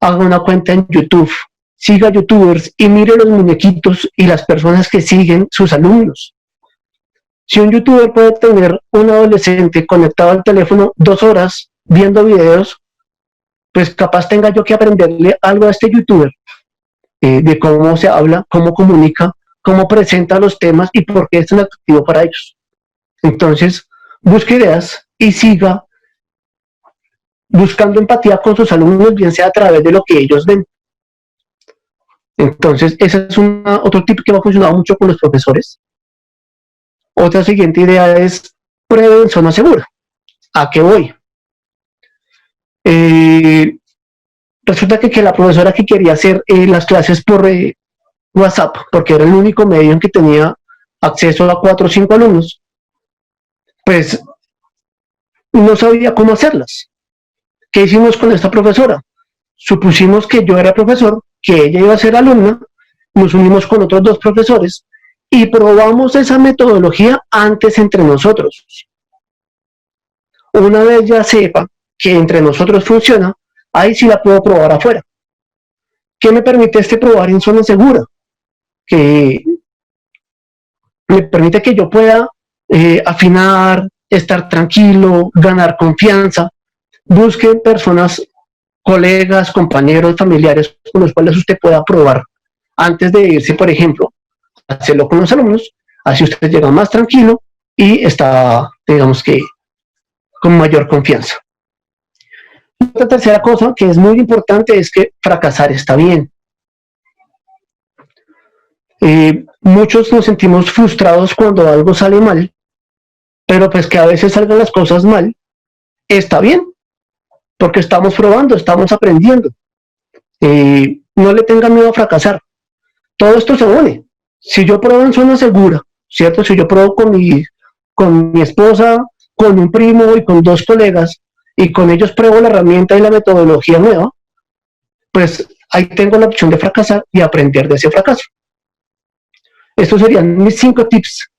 haga una cuenta en YouTube, siga youtubers y mire los muñequitos y las personas que siguen sus alumnos. Si un youtuber puede tener un adolescente conectado al teléfono 2 horas viendo videos, pues capaz tenga yo que aprenderle algo a este youtuber, de cómo se habla, cómo comunica, cómo presenta los temas y por qué es tan atractivo para ellos. Entonces, busque ideas y siga buscando empatía con sus alumnos, bien sea a través de lo que ellos ven. Entonces, ese es otro tip que me ha funcionado mucho con los profesores. Otra siguiente idea es pruebe en zona segura. ¿A qué voy? Resulta que la profesora que quería hacer las clases por WhatsApp, porque era el único medio en que tenía acceso a 4 o 5 alumnos, pues no sabía cómo hacerlas. ¿Qué hicimos con esta profesora? Supusimos que yo era profesor, que ella iba a ser alumna, nos unimos con otros 2 profesores y probamos esa metodología antes entre nosotros. Una vez ya sepa que entre nosotros funciona, ahí sí la puedo probar afuera. ¿Qué me permite probar en zona segura? Que me permite que yo pueda afinar, estar tranquilo, ganar confianza. Busque personas, colegas, compañeros, familiares con los cuales usted pueda probar antes de irse, por ejemplo, a hacerlo con los alumnos. Así usted llega más tranquilo y está, digamos que, con mayor confianza. Otra tercera cosa que es muy importante es que fracasar está bien. Muchos nos sentimos frustrados cuando algo sale mal, pero pues que a veces salgan las cosas mal, está bien, porque estamos probando, estamos aprendiendo. No le tengan miedo a fracasar. Todo esto se une. Si yo pruebo en zona segura, ¿cierto? Si yo pruebo con mi esposa, con un primo y con 2 colegas, y con ellos pruebo la herramienta y la metodología nueva, pues ahí tengo la opción de fracasar y aprender de ese fracaso. Estos serían mis 5 tips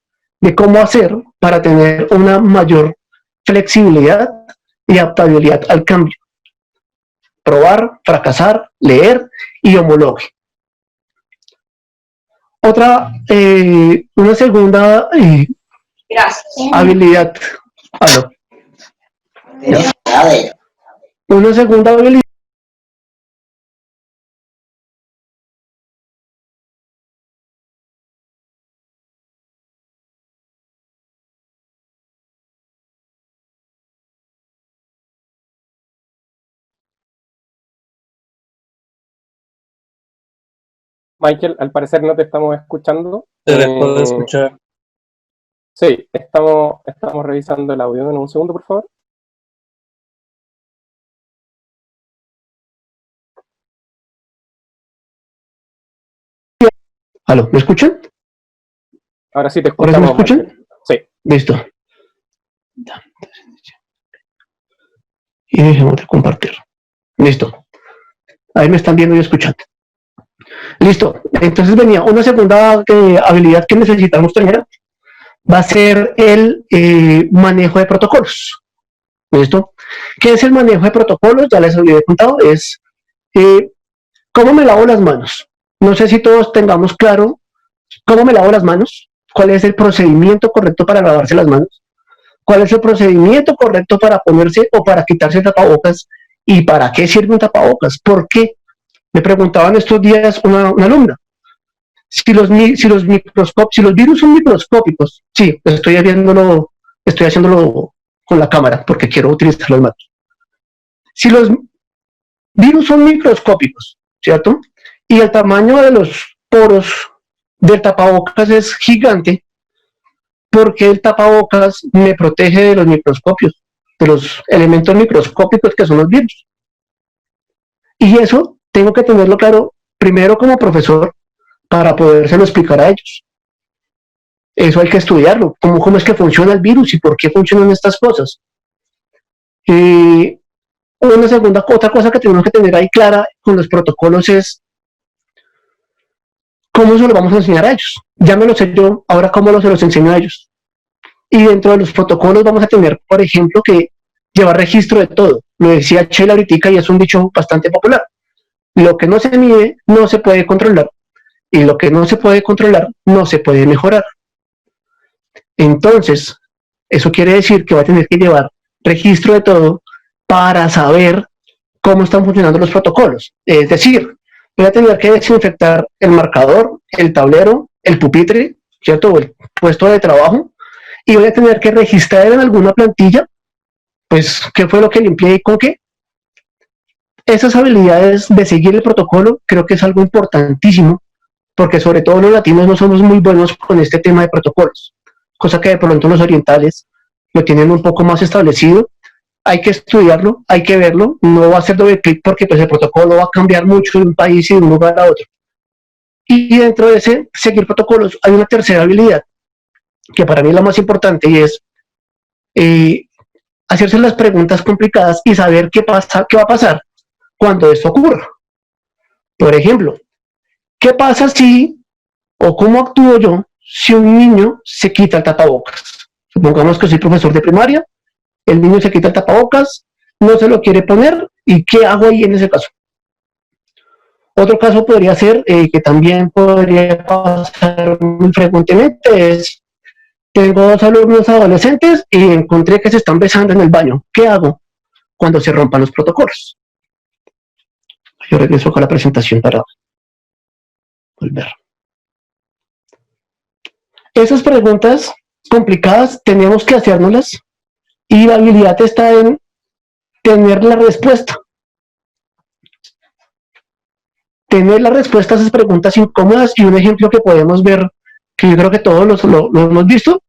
de cómo hacer para tener una mayor flexibilidad y adaptabilidad al cambio. Probar, fracasar, leer y homologue. Una segunda habilidad. Una segunda habilidad. Michael, al parecer no te estamos escuchando. Se les puede escuchar. Sí, estamos revisando el audio. En un segundo, por favor. ¿Aló? ¿Me escuchan? Ahora sí te ¿Ahora sí me escuchamos. escuchan? Michael. Sí. Listo. Y dejemos de compartir. Listo. Ahí me están viendo y escuchando. Listo. Entonces venía una segunda habilidad que necesitamos tener. Va a ser el manejo de protocolos. ¿Listo? ¿Qué es el manejo de protocolos? Ya les había contado. Es cómo me lavo las manos. No sé si todos tengamos claro cómo me lavo las manos, cuál es el procedimiento correcto para lavarse las manos, cuál es el procedimiento correcto para ponerse o para quitarse tapabocas y para qué sirve un tapabocas. ¿Por qué? Me preguntaban estos días una alumna. Si los virus son microscópicos, sí, estoy haciéndolo con la cámara porque quiero utilizar las manos. Si los virus son microscópicos, ¿cierto? Y el tamaño de los poros del tapabocas es gigante, porque el tapabocas me protege de los microscopios, de los elementos microscópicos que son los virus. Y eso tengo que tenerlo claro primero como profesor para podérselo explicar a ellos. Eso hay que estudiarlo, cómo es que funciona el virus y por qué funcionan estas cosas. Y otra cosa que tenemos que tener ahí clara con los protocolos es cómo se los vamos a enseñar a ellos. Ya me lo sé yo, ahora cómo se los enseño a ellos. Y dentro de los protocolos vamos a tener, por ejemplo, que llevar registro de todo. Lo decía Chela ahorita y es un dicho bastante popular. Lo que no se mide no se puede controlar. Y lo que no se puede controlar no se puede mejorar. Entonces, eso quiere decir que va a tener que llevar registro de todo para saber cómo están funcionando los protocolos. Es decir, voy a tener que desinfectar el marcador, el tablero, el pupitre, ¿cierto? O el puesto de trabajo, y voy a tener que registrar en alguna plantilla, pues, qué fue lo que limpié y con qué. Esas habilidades de seguir el protocolo creo que es algo importantísimo, porque sobre todo los latinos no somos muy buenos con este tema de protocolos, cosa que de pronto los orientales lo tienen un poco más establecido. Hay que estudiarlo, hay que verlo, no va a ser doble clic porque pues el protocolo va a cambiar mucho de un país y de un lugar a otro. Y dentro de ese seguir protocolos hay una tercera habilidad, que para mí es la más importante, y es hacerse las preguntas complicadas y saber qué va a pasar cuando esto ocurra. Por ejemplo, ¿qué pasa si, o cómo actúo yo, si un niño se quita el tapabocas? Supongamos que soy profesor de primaria, el niño se quita el tapabocas, no se lo quiere poner, ¿y qué hago ahí en ese caso? Otro caso podría ser, que también podría pasar muy frecuentemente, es, tengo 2 alumnos adolescentes y encontré que se están besando en el baño. ¿Qué hago cuando se rompan los protocolos? Yo regreso acá a la presentación para volver. Esas preguntas complicadas tenemos que hacérnoslas y la habilidad está en tener la respuesta. Tener la respuesta a esas preguntas incómodas, y un ejemplo que podemos ver, que yo creo que todos lo hemos visto,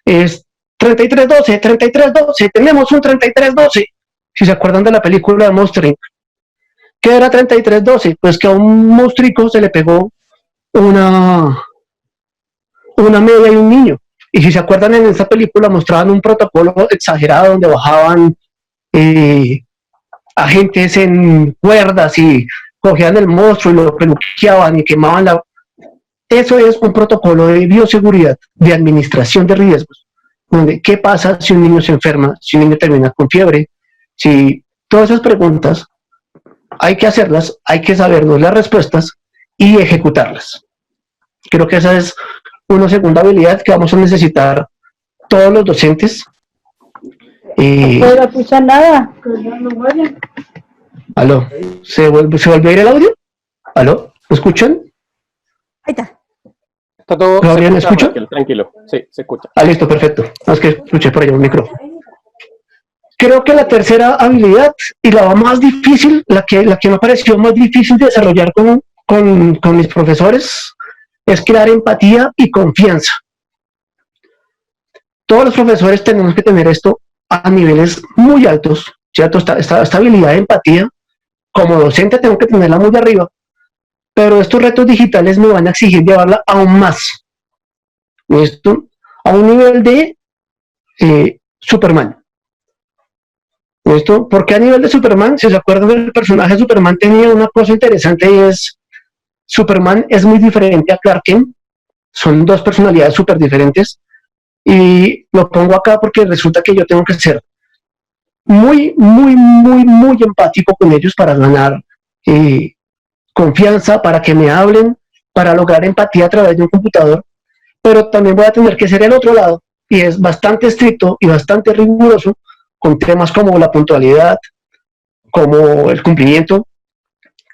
es 3312, 3312, tenemos un 3312. Si se acuerdan de la película de Monster Inc. ¿Qué era 3312? Pues que a un monstruico se le pegó una media y un niño. Y si se acuerdan, en esa película mostraban un protocolo exagerado donde bajaban agentes en cuerdas y cogían el monstruo y lo peluqueaban y quemaban la... Eso es un protocolo de bioseguridad, de administración de riesgos, donde qué pasa si un niño se enferma, si un niño termina con fiebre, si todas esas preguntas hay que hacerlas, hay que sabernos las respuestas y ejecutarlas. Creo que esa es una segunda habilidad que vamos a necesitar todos los docentes. No puedo escuchar nada. ¿Aló? ¿Se volvió a ir el audio? ¿Aló? ¿Me escuchan? Ahí está. Está todo. ¿Gabriel, me escucha? Raquel, tranquilo, sí, se escucha. Ah, listo, perfecto. No, es que escuché por allá un micrófono. Creo que la tercera habilidad y la más difícil, la que me pareció más difícil de desarrollar con mis profesores, es crear empatía y confianza. Todos los profesores tenemos que tener esto a niveles muy altos, ¿cierto? Esta habilidad de empatía, como docente tengo que tenerla muy arriba, pero estos retos digitales me van a exigir llevarla aún más. ¿Listo? A un nivel de Superman. ¿Listo? Porque a nivel de Superman, si se acuerdan del personaje de Superman, tenía una cosa interesante y es, Superman es muy diferente a Clark Kent, son dos personalidades súper diferentes, y lo pongo acá porque resulta que yo tengo que ser muy empático con ellos para ganar confianza, para que me hablen, para lograr empatía a través de un computador, pero también voy a tener que ser el otro lado, y es bastante estricto y bastante riguroso con temas como la puntualidad, como el cumplimiento,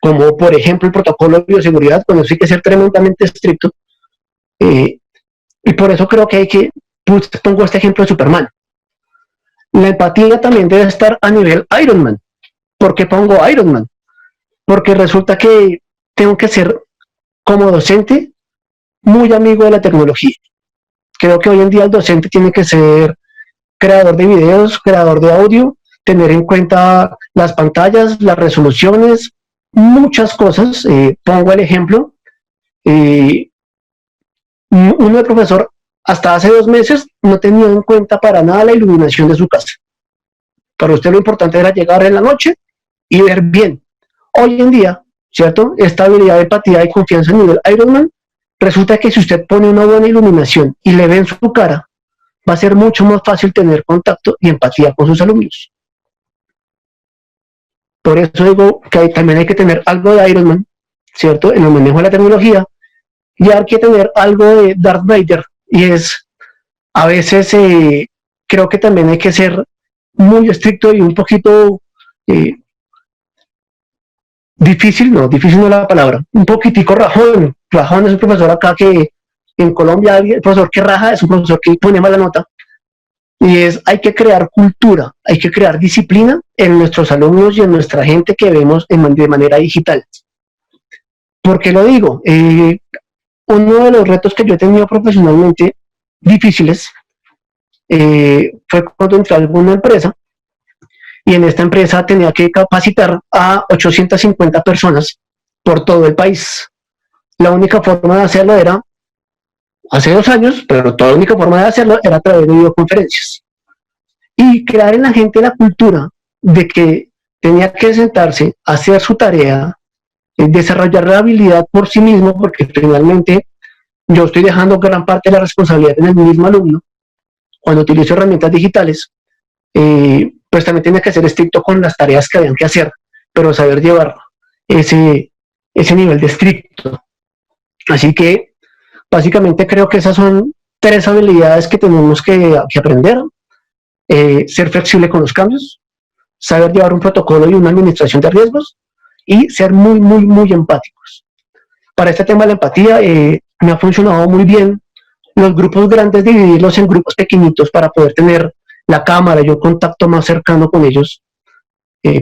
como por ejemplo el protocolo de bioseguridad, cuando sí hay que ser tremendamente estricto, y por eso creo que hay que, pongo este ejemplo de Superman. La empatía también debe estar a nivel Iron Man. ¿Por qué pongo Iron Man? Porque resulta que tengo que ser, como docente, muy amigo de la tecnología. Creo que hoy en día el docente tiene que ser creador de videos, creador de audio, tener en cuenta las pantallas, las resoluciones, muchas cosas. Pongo el ejemplo. Un profesor hasta hace 2 meses no tenía en cuenta para nada la iluminación de su casa. Para usted lo importante era llegar en la noche y ver bien. Hoy en día, ¿cierto? Esta habilidad de empatía y confianza a nivel Iron Man, resulta que si usted pone una buena iluminación y le ve en su cara, va a ser mucho más fácil tener contacto y empatía con sus alumnos. Por eso digo que también hay que tener algo de Iron Man, ¿cierto? En el manejo de la tecnología, y hay que tener algo de Darth Vader, y es, a veces creo que también hay que ser muy estricto y un poquito difícil no es la palabra, un poquitico rajón. Rajón es un profesor acá que en Colombia, el profesor que raja es un profesor que pone mala nota, y es, hay que crear cultura, hay que crear disciplina en nuestros alumnos y en nuestra gente que vemos de manera digital. ¿Por qué lo digo? Uno de los retos que yo he tenido profesionalmente difíciles fue cuando entré a alguna empresa, y en esta empresa tenía que capacitar a 850 personas por todo el país. La única forma de hacerlo era, hace 2 años, pero la única forma de hacerlo era a través de videoconferencias. Y crear en la gente la cultura de que tenía que sentarse, hacer su tarea, desarrollar la habilidad por sí mismo, porque finalmente yo estoy dejando gran parte de la responsabilidad en el mismo alumno. Cuando utilizo herramientas digitales, pues también tenía que ser estricto con las tareas que habían que hacer, pero saber llevar ese nivel de estricto. Así que básicamente creo que esas son 3 habilidades que tenemos que aprender. Ser flexible con los cambios, saber llevar un protocolo y una administración de riesgos, y ser muy empáticos. Para este tema de la empatía me ha funcionado muy bien los grupos grandes, dividirlos en grupos pequeñitos para poder tener la cámara y un contacto más cercano con ellos,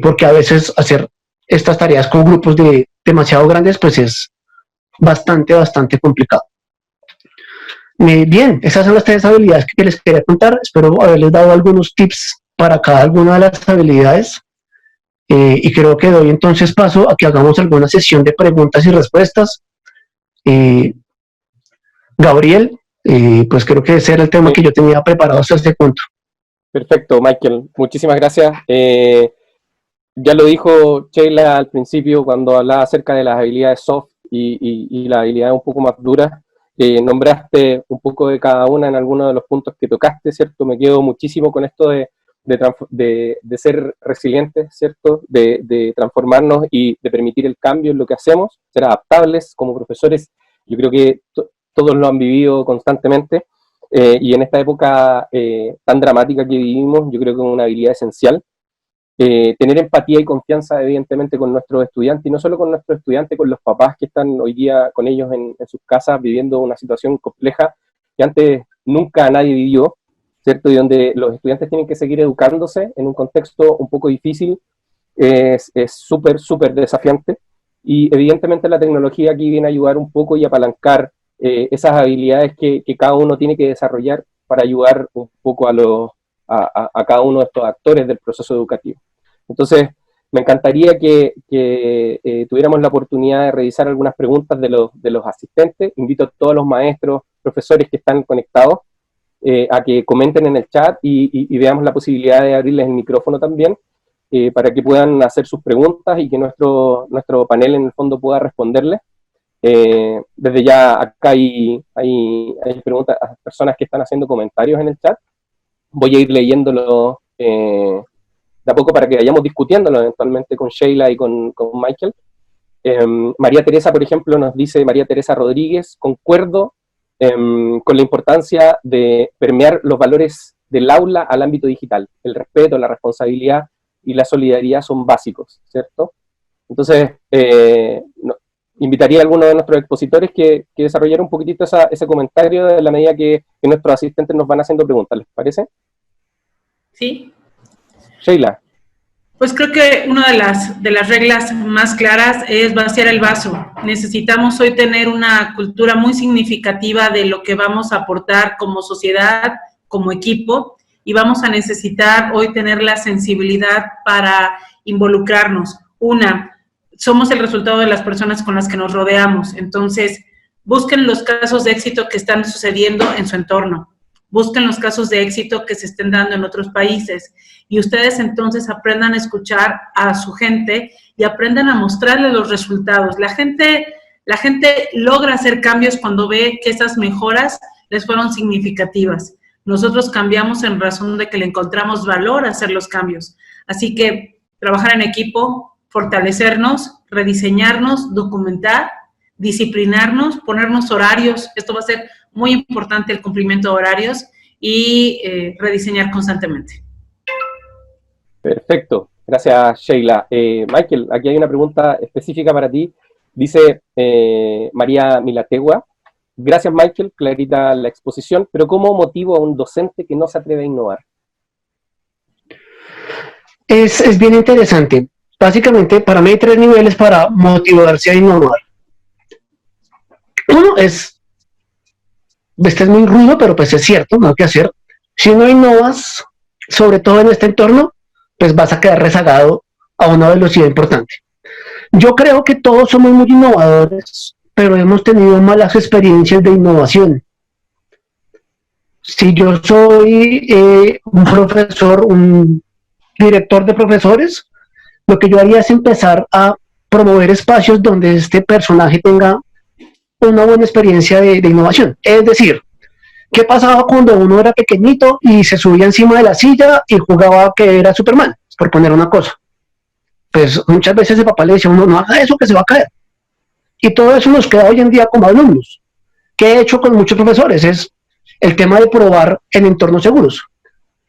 porque a veces hacer estas tareas con grupos demasiado grandes pues es bastante complicado. Bien, esas son las 3 habilidades que les quería contar. Espero haberles dado algunos tips para cada una de las habilidades, y creo que doy entonces paso a que hagamos alguna sesión de preguntas y respuestas. Gabriel, pues creo que ese era el tema que yo tenía preparado hasta este punto. Perfecto, Michael. Muchísimas gracias. Ya lo dijo Sheila al principio cuando hablaba acerca de las habilidades soft y las habilidades un poco más duras. Nombraste un poco de cada una en algunos de los puntos que tocaste, ¿cierto? Me quedo muchísimo con esto de ser resilientes, ¿cierto? De transformarnos y de permitir el cambio en lo que hacemos, ser adaptables como profesores. Yo creo que todos lo han vivido constantemente y en esta época tan dramática que vivimos, yo creo que es una habilidad esencial. Tener empatía y confianza evidentemente con nuestros estudiantes, y no solo con nuestros estudiantes, con los papás que están hoy día con ellos en sus casas viviendo una situación compleja que antes nunca nadie vivió, ¿cierto? Y donde los estudiantes tienen que seguir educándose en un contexto un poco difícil, es súper, súper desafiante, y evidentemente la tecnología aquí viene a ayudar un poco y apalancar esas habilidades que cada uno tiene que desarrollar para ayudar un poco a cada uno de estos actores del proceso educativo. Entonces, me encantaría que tuviéramos la oportunidad de revisar algunas preguntas de los asistentes. Invito a todos los maestros, profesores que están conectados a que comenten en el chat y veamos la posibilidad de abrirles el micrófono también para que puedan hacer sus preguntas y que nuestro panel en el fondo pueda responderles. Desde ya acá hay preguntas a personas que están haciendo comentarios en el chat. Voy a ir leyéndolo de a poco para que vayamos discutiéndolo eventualmente con Sheila y con Michael. María Teresa, por ejemplo, nos dice, María Teresa Rodríguez, concuerdo con la importancia de permear los valores del aula al ámbito digital. El respeto, la responsabilidad y la solidaridad son básicos, ¿cierto? Entonces, invitaría a alguno de nuestros expositores que desarrollara un poquitito ese comentario de la medida que nuestros asistentes nos van haciendo preguntas, ¿les parece? Sí. Sheila. Pues creo que una de las reglas más claras es vaciar el vaso. Necesitamos hoy tener una cultura muy significativa de lo que vamos a aportar como sociedad, como equipo, y vamos a necesitar hoy tener la sensibilidad para involucrarnos. Somos el resultado de las personas con las que nos rodeamos, entonces busquen los casos de éxito que están sucediendo en su entorno. Busquen los casos de éxito que se estén dando en otros países y ustedes entonces aprendan a escuchar a su gente y aprendan a mostrarles los resultados. La gente logra hacer cambios cuando ve que esas mejoras les fueron significativas. Nosotros cambiamos en razón de que le encontramos valor a hacer los cambios. Así que trabajar en equipo, fortalecernos, rediseñarnos, documentar, disciplinarnos, ponernos horarios. Esto va a ser muy importante, el cumplimiento de horarios, y rediseñar constantemente. Perfecto, gracias Sheila. Michael, aquí hay una pregunta específica para ti. Dice María Milategua, gracias Michael, clarita la exposición, pero ¿cómo motivo a un docente que no se atreve a innovar? Es bien interesante. Básicamente, para mí hay 3 niveles para motivarse a innovar. Uno es, este es muy rudo, pero pues es cierto, no hay que hacer. Si no innovas, sobre todo en este entorno, pues vas a quedar rezagado a una velocidad importante. Yo creo que todos somos muy innovadores, pero hemos tenido malas experiencias de innovación. Si yo soy un profesor, un director de profesores, lo que yo haría es empezar a promover espacios donde este personaje tenga una buena experiencia de innovación. Es decir, ¿qué pasaba cuando uno era pequeñito y se subía encima de la silla y jugaba que era Superman? Por poner una cosa. Pues muchas veces el papá le decía a uno, no haga eso que se va a caer. Y todo eso nos queda hoy en día como alumnos. ¿Qué he hecho con muchos profesores? Es el tema de probar en entornos seguros.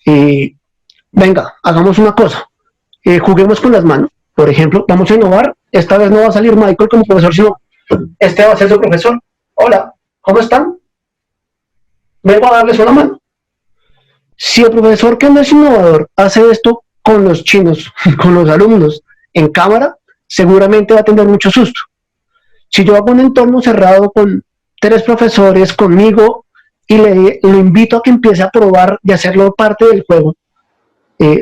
Y venga, hagamos una cosa. Juguemos con las manos. Por ejemplo, vamos a innovar. Esta vez no va a salir Michael como profesor, sino este va a ser su profesor. Hola, ¿cómo están? Vengo a darles una mano. Si el profesor que no es innovador hace esto con los chinos, con los alumnos, en cámara, seguramente va a tener mucho susto. Si yo hago un entorno cerrado con 3 profesores conmigo y lo invito a que empiece a probar y hacerlo parte del juego,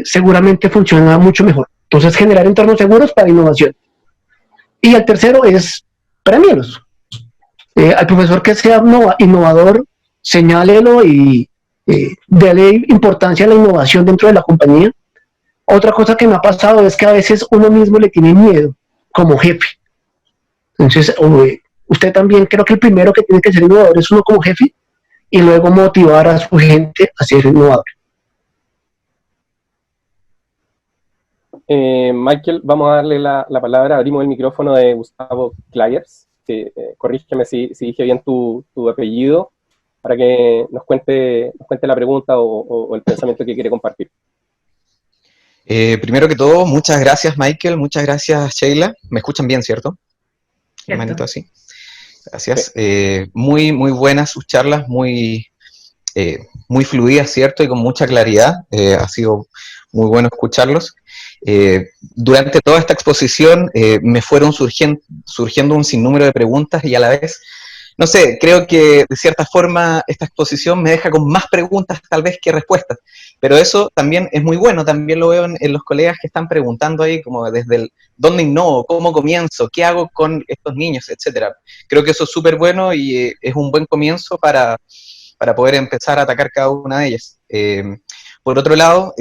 seguramente funciona mucho mejor. Entonces, generar entornos seguros para innovación. Y el tercero es premios. Al profesor que sea innovador, señálelo y Darle importancia a la innovación dentro de la compañía. Otra cosa que me ha pasado es que a veces uno mismo le tiene miedo como jefe. Entonces, usted también, creo que el primero que tiene que ser innovador es uno como jefe y luego motivar a su gente a ser innovador. Michael, vamos a darle la palabra, abrimos el micrófono de Gustavo Clayers, corrígeme si dije bien tu apellido, para que nos cuente la pregunta o el pensamiento que quiere compartir. Primero que todo, muchas gracias Michael, muchas gracias Sheila. ¿Me escuchan bien, cierto? Cierto. Manito así. Gracias. Muy buenas sus charlas, muy fluidas, ¿cierto? Y con mucha claridad. Ha sido muy bueno escucharlos. Durante toda esta exposición me fueron surgiendo un sinnúmero de preguntas y a la vez, no sé, creo que de cierta forma esta exposición me deja con más preguntas tal vez que respuestas, pero eso también es muy bueno, también lo veo en los colegas que están preguntando ahí como desde el dónde innovo, cómo comienzo, qué hago con estos niños, etcétera. Creo que eso es súper bueno y es un buen comienzo para poder empezar a atacar cada una de ellas. Por otro lado,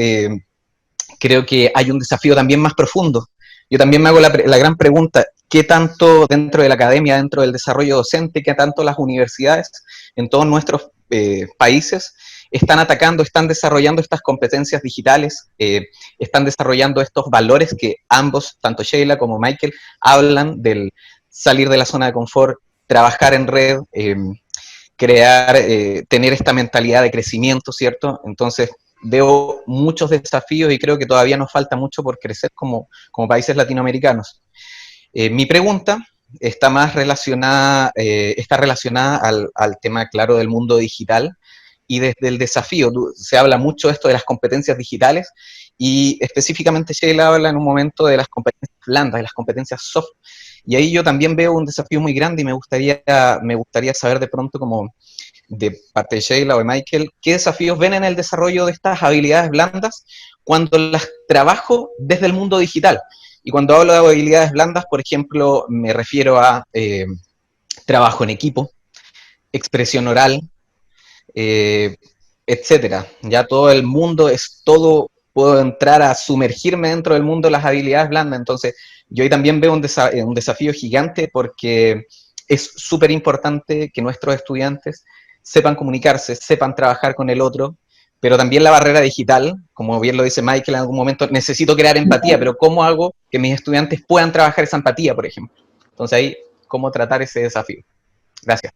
creo que hay un desafío también más profundo. Yo también me hago la gran pregunta, ¿qué tanto dentro de la academia, dentro del desarrollo docente, qué tanto las universidades en todos nuestros países están atacando, están desarrollando estas competencias digitales, están desarrollando estos valores que ambos, tanto Sheila como Michael, hablan del salir de la zona de confort, trabajar en red, crear, tener esta mentalidad de crecimiento, ¿cierto? Entonces, veo muchos desafíos y creo que todavía nos falta mucho por crecer como países latinoamericanos. Mi pregunta está más relacionada, al tema, claro, del mundo digital y desde el desafío. Se habla mucho esto de las competencias digitales y específicamente Sheila habla en un momento de las competencias blandas, de las competencias soft. Y ahí yo también veo un desafío muy grande y me gustaría saber de pronto como de parte de Sheila o de Michael, ¿qué desafíos ven en el desarrollo de estas habilidades blandas cuando las trabajo desde el mundo digital? Y cuando hablo de habilidades blandas, por ejemplo, me refiero a trabajo en equipo, expresión oral, etcétera. Ya todo el mundo es todo, puedo entrar a sumergirme dentro del mundo de las habilidades blandas. Entonces, yo ahí también veo un desafío gigante porque es súper importante que nuestros estudiantes sepan comunicarse, sepan trabajar con el otro, pero también la barrera digital, como bien lo dice Michael en algún momento, necesito crear empatía, pero ¿cómo hago que mis estudiantes puedan trabajar esa empatía, por ejemplo? Entonces ahí, ¿cómo tratar ese desafío? Gracias.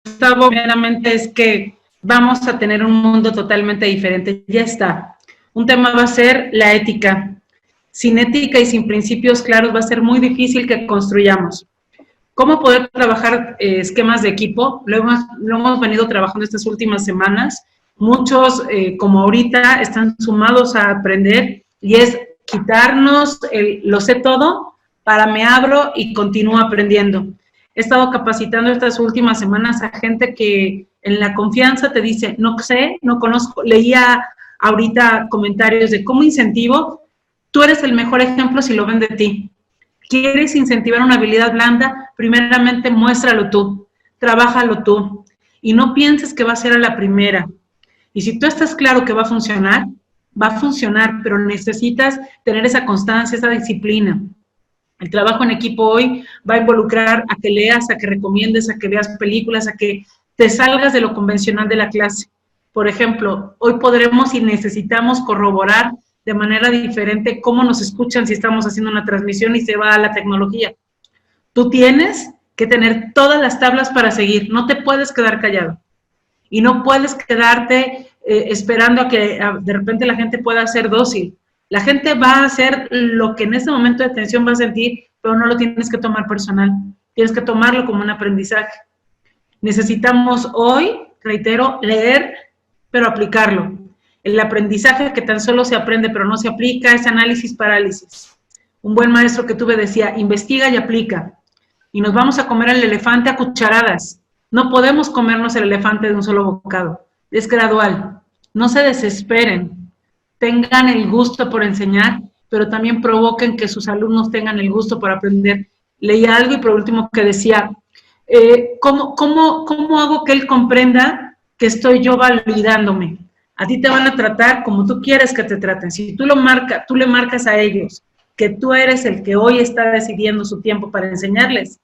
Gustavo, primeramente es que vamos a tener un mundo totalmente diferente, ya está. Un tema va a ser la ética. Sin ética y sin principios claros va a ser muy difícil que construyamos. ¿Cómo poder trabajar esquemas de equipo? Lo hemos venido trabajando estas últimas semanas. Muchos, como ahorita, están sumados a aprender y es quitarnos el lo sé todo para me abro y continúo aprendiendo. He estado capacitando estas últimas semanas a gente que en la confianza te dice, no sé, no conozco. Leía ahorita comentarios de cómo incentivo. Tú eres el mejor ejemplo si lo ven de ti. ¿Quieres incentivar una habilidad blanda? Primeramente, muéstralo tú, trabájalo tú, y no pienses que va a ser a la primera. Y si tú estás claro que va a funcionar, pero necesitas tener esa constancia, esa disciplina. El trabajo en equipo hoy va a involucrar a que leas, a que recomiendes, a que veas películas, a que te salgas de lo convencional de la clase. Por ejemplo, hoy podremos y necesitamos corroborar de manera diferente cómo nos escuchan si estamos haciendo una transmisión y se va a la tecnología. Tú tienes que tener todas las tablas para seguir, no te puedes quedar callado. Y no puedes quedarte esperando a que de repente la gente pueda ser dócil. La gente va a hacer lo que en ese momento de tensión va a sentir, pero no lo tienes que tomar personal. Tienes que tomarlo como un aprendizaje. Necesitamos hoy, reitero, leer, pero aplicarlo. El aprendizaje que tan solo se aprende pero no se aplica es análisis parálisis. Un buen maestro que tuve decía, investiga y aplica. Y nos vamos a comer el elefante a cucharadas. No podemos comernos el elefante de un solo bocado. Es gradual. No se desesperen. Tengan el gusto por enseñar, pero también provoquen que sus alumnos tengan el gusto por aprender. Leí algo y por último que decía, ¿Cómo hago que él comprenda que estoy yo validándome? A ti te van a tratar como tú quieres que te traten. Si tú le marcas a ellos que tú eres el que hoy está decidiendo su tiempo para enseñarles,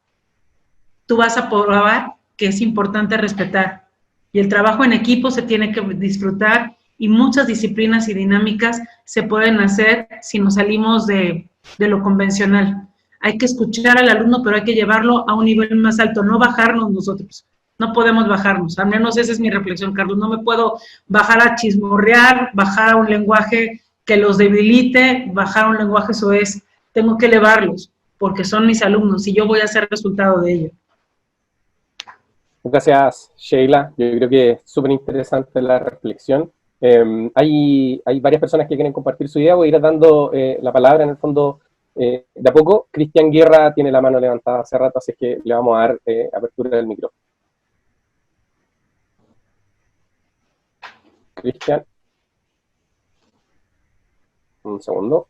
tú vas a probar que es importante respetar. Y el trabajo en equipo se tiene que disfrutar y muchas disciplinas y dinámicas se pueden hacer si nos salimos de lo convencional. Hay que escuchar al alumno, pero hay que llevarlo a un nivel más alto, no bajarnos nosotros. No podemos bajarnos, al menos esa es mi reflexión, Carlos. No me puedo bajar a chismorrear, bajar a un lenguaje que los debilite, bajar a un lenguaje soez. Tengo que elevarlos, porque son mis alumnos y yo voy a ser resultado de ello. Gracias, Sheila. Yo creo que es súper interesante la reflexión. Hay varias personas que quieren compartir su idea. Voy a ir dando la palabra en el fondo de a poco. Cristian Guerra tiene la mano levantada hace rato, así que le vamos a dar apertura del micrófono. Cristian. Un segundo.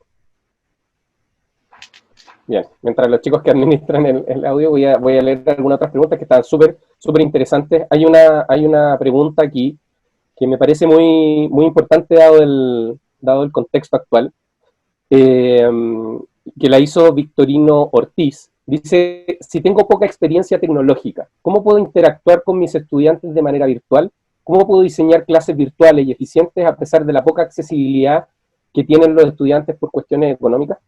Bien, mientras los chicos que administran el audio voy a leer algunas otras preguntas que están súper interesantes. Hay una pregunta aquí que me parece muy importante dado el contexto actual, que la hizo Victorino Ortiz. Dice, si tengo poca experiencia tecnológica, ¿cómo puedo interactuar con mis estudiantes de manera virtual? ¿Cómo puedo diseñar clases virtuales y eficientes a pesar de la poca accesibilidad que tienen los estudiantes por cuestiones económicas?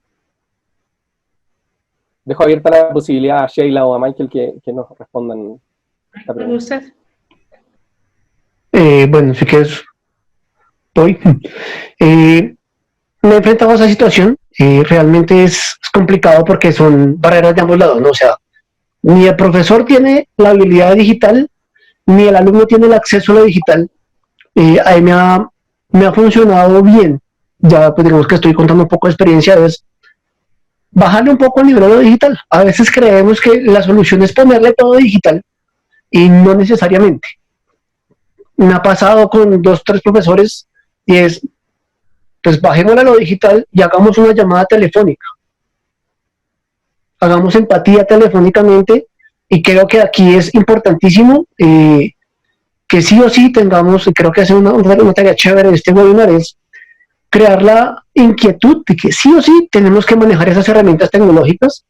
Dejo abierta la posibilidad a Sheila o a Michael que nos respondan esta pregunta. Bueno, sí que estoy. Me he enfrentado a esa situación. Realmente es complicado porque son barreras de ambos lados, ¿no? O sea, ni el profesor tiene la habilidad digital, ni el alumno tiene el acceso a lo digital. Ahí me ha funcionado bien. Ya pues digamos que estoy contando un poco de experiencia, es bajarle un poco el nivel a lo digital. A veces creemos que la solución es ponerle todo digital y no necesariamente. Me ha pasado con 2, 3 profesores y es, pues bajémosle a lo digital y hagamos una llamada telefónica. Hagamos empatía telefónicamente y creo que aquí es importantísimo que sí o sí tengamos, y creo que es una tarea chévere de este webinar, es crear la inquietud de que sí o sí tenemos que manejar esas herramientas tecnológicas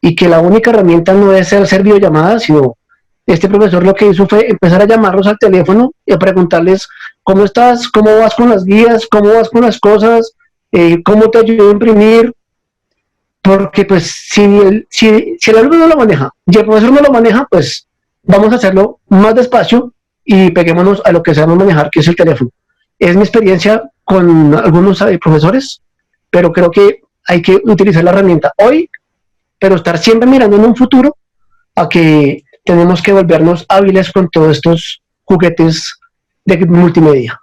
y que la única herramienta no es hacer videollamadas, sino este profesor lo que hizo fue empezar a llamarlos al teléfono y a preguntarles cómo estás, cómo vas con las guías, cómo vas con las cosas, cómo te ayudo a imprimir, porque pues si el alumno no lo maneja y el profesor no lo maneja, pues vamos a hacerlo más despacio y peguémonos a lo que sabemos manejar, que es el teléfono. Es mi experiencia con algunos profesores, pero creo que hay que utilizar la herramienta hoy, pero estar siempre mirando en un futuro a que tenemos que volvernos hábiles con todos estos juguetes de multimedia.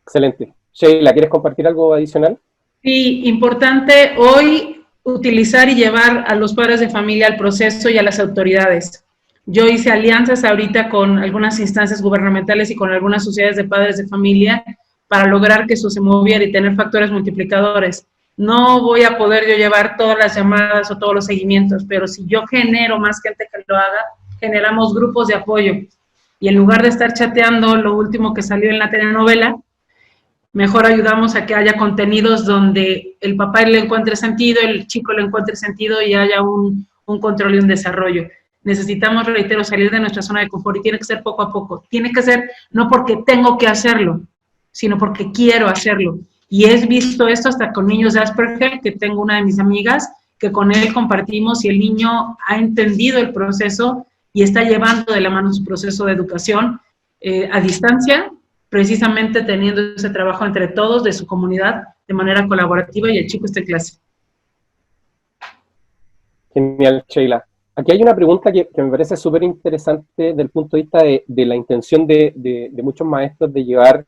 Excelente. Sheila, ¿quieres compartir algo adicional? Sí, importante hoy utilizar y llevar a los padres de familia al proceso y a las autoridades. Yo hice alianzas ahorita con algunas instancias gubernamentales y con algunas sociedades de padres de familia para lograr que eso se moviera y tener factores multiplicadores. No voy a poder yo llevar todas las llamadas o todos los seguimientos, pero si yo genero más gente que lo haga, generamos grupos de apoyo. Y en lugar de estar chateando lo último que salió en la telenovela, mejor ayudamos a que haya contenidos donde el papá le encuentre sentido, el chico le encuentre sentido y haya un control y un desarrollo. Necesitamos, reitero, salir de nuestra zona de confort y tiene que ser poco a poco. Tiene que ser no porque tengo que hacerlo, sino porque quiero hacerlo. Y he visto esto hasta con niños de Asperger, que tengo una de mis amigas, que con él compartimos y el niño ha entendido el proceso y está llevando de la mano su proceso de educación a distancia, precisamente teniendo ese trabajo entre todos de su comunidad de manera colaborativa y el chico está en clase. Genial, Sheila. Aquí hay una pregunta que me parece súper interesante desde el punto de vista de la intención de muchos maestros de llevar,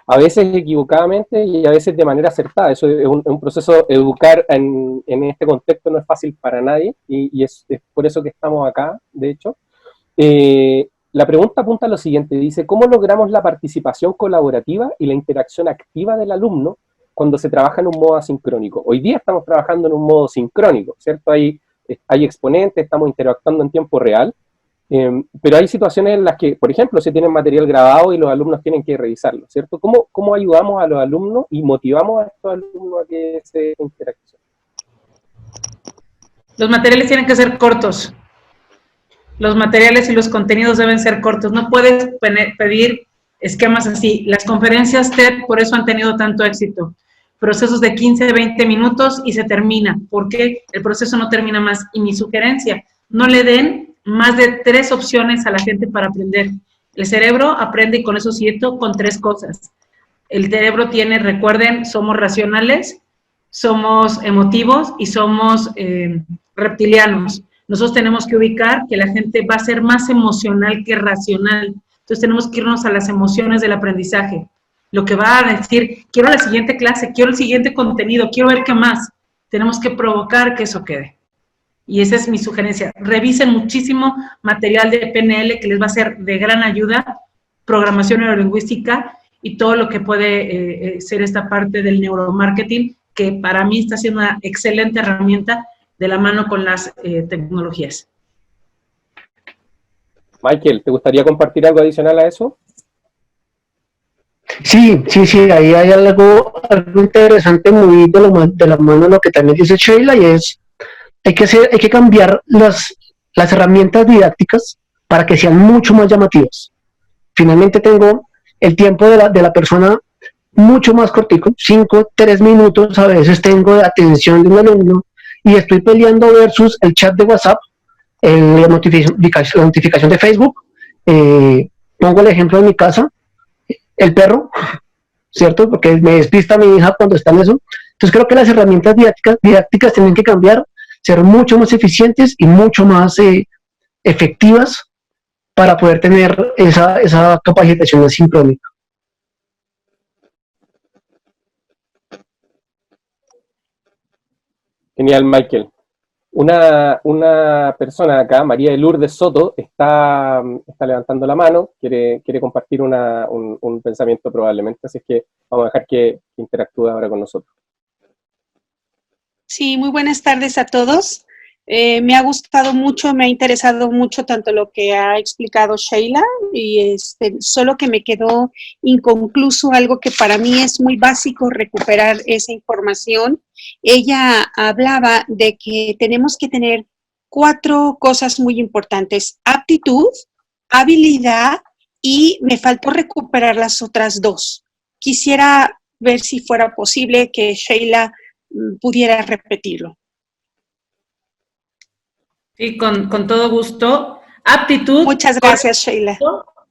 a veces equivocadamente y a veces de manera acertada. Eso es un proceso, educar en este contexto no es fácil para nadie y es por eso que estamos acá, de hecho. La pregunta apunta a lo siguiente, dice, ¿cómo logramos la participación colaborativa y la interacción activa del alumno cuando se trabaja en un modo asincrónico? Hoy día estamos trabajando en un modo sincrónico, ¿cierto? Hay hay exponentes, estamos interactuando en tiempo real, pero hay situaciones en las que, por ejemplo, se tiene material grabado y los alumnos tienen que revisarlo, ¿cierto? ¿Cómo ayudamos a los alumnos y motivamos a estos alumnos a que se interactúen? Los materiales tienen que ser cortos. Los materiales y los contenidos deben ser cortos. No puedes pedir esquemas así. Las conferencias TED por eso han tenido tanto éxito. Procesos de 15, 20 minutos y se termina. ¿Por qué? El proceso no termina más. Y mi sugerencia, no le den más de 3 opciones a la gente para aprender. El cerebro aprende, y con eso siento, con 3 cosas. El cerebro tiene, recuerden, somos racionales, somos emotivos y somos reptilianos. Nosotros tenemos que ubicar que la gente va a ser más emocional que racional. Entonces tenemos que irnos a las emociones del aprendizaje. Lo que va a decir, quiero la siguiente clase, quiero el siguiente contenido, quiero ver qué más. Tenemos que provocar que eso quede. Y esa es mi sugerencia. Revisen muchísimo material de PNL que les va a ser de gran ayuda, programación neurolingüística y todo lo que puede ser esta parte del neuromarketing, que para mí está siendo una excelente herramienta de la mano con las tecnologías. Michael, ¿te gustaría compartir algo adicional a eso? Sí, ahí hay algo interesante muy de la mano de lo que también dice Sheila, y es, hay que cambiar las herramientas didácticas para que sean mucho más llamativas. Finalmente tengo el tiempo de la persona mucho más cortico, 5, 3 minutos a veces tengo de atención de un alumno, y estoy peleando versus el chat de WhatsApp, la notificación de Facebook. Pongo el ejemplo de mi casa, el perro, ¿cierto? Porque me despista mi hija cuando está en eso. Entonces creo que las herramientas didácticas tienen que cambiar, ser mucho más eficientes y mucho más efectivas para poder tener esa capacitación asincrónica. Genial, Michael. Una persona acá, María de Lourdes Soto, está levantando la mano, quiere compartir un pensamiento probablemente, así es que vamos a dejar que interactúe ahora con nosotros. Sí, muy buenas tardes a todos. Me ha gustado mucho, me ha interesado mucho tanto lo que ha explicado Sheila, y solo que me quedó inconcluso algo que para mí es muy básico recuperar esa información. Ella hablaba de que tenemos que tener 4 cosas muy importantes: aptitud, habilidad, y me faltó recuperar las otras 2. Quisiera ver si fuera posible que Sheila pudiera repetirlo. Sí, con todo gusto. Aptitud. Muchas gracias, Sheila.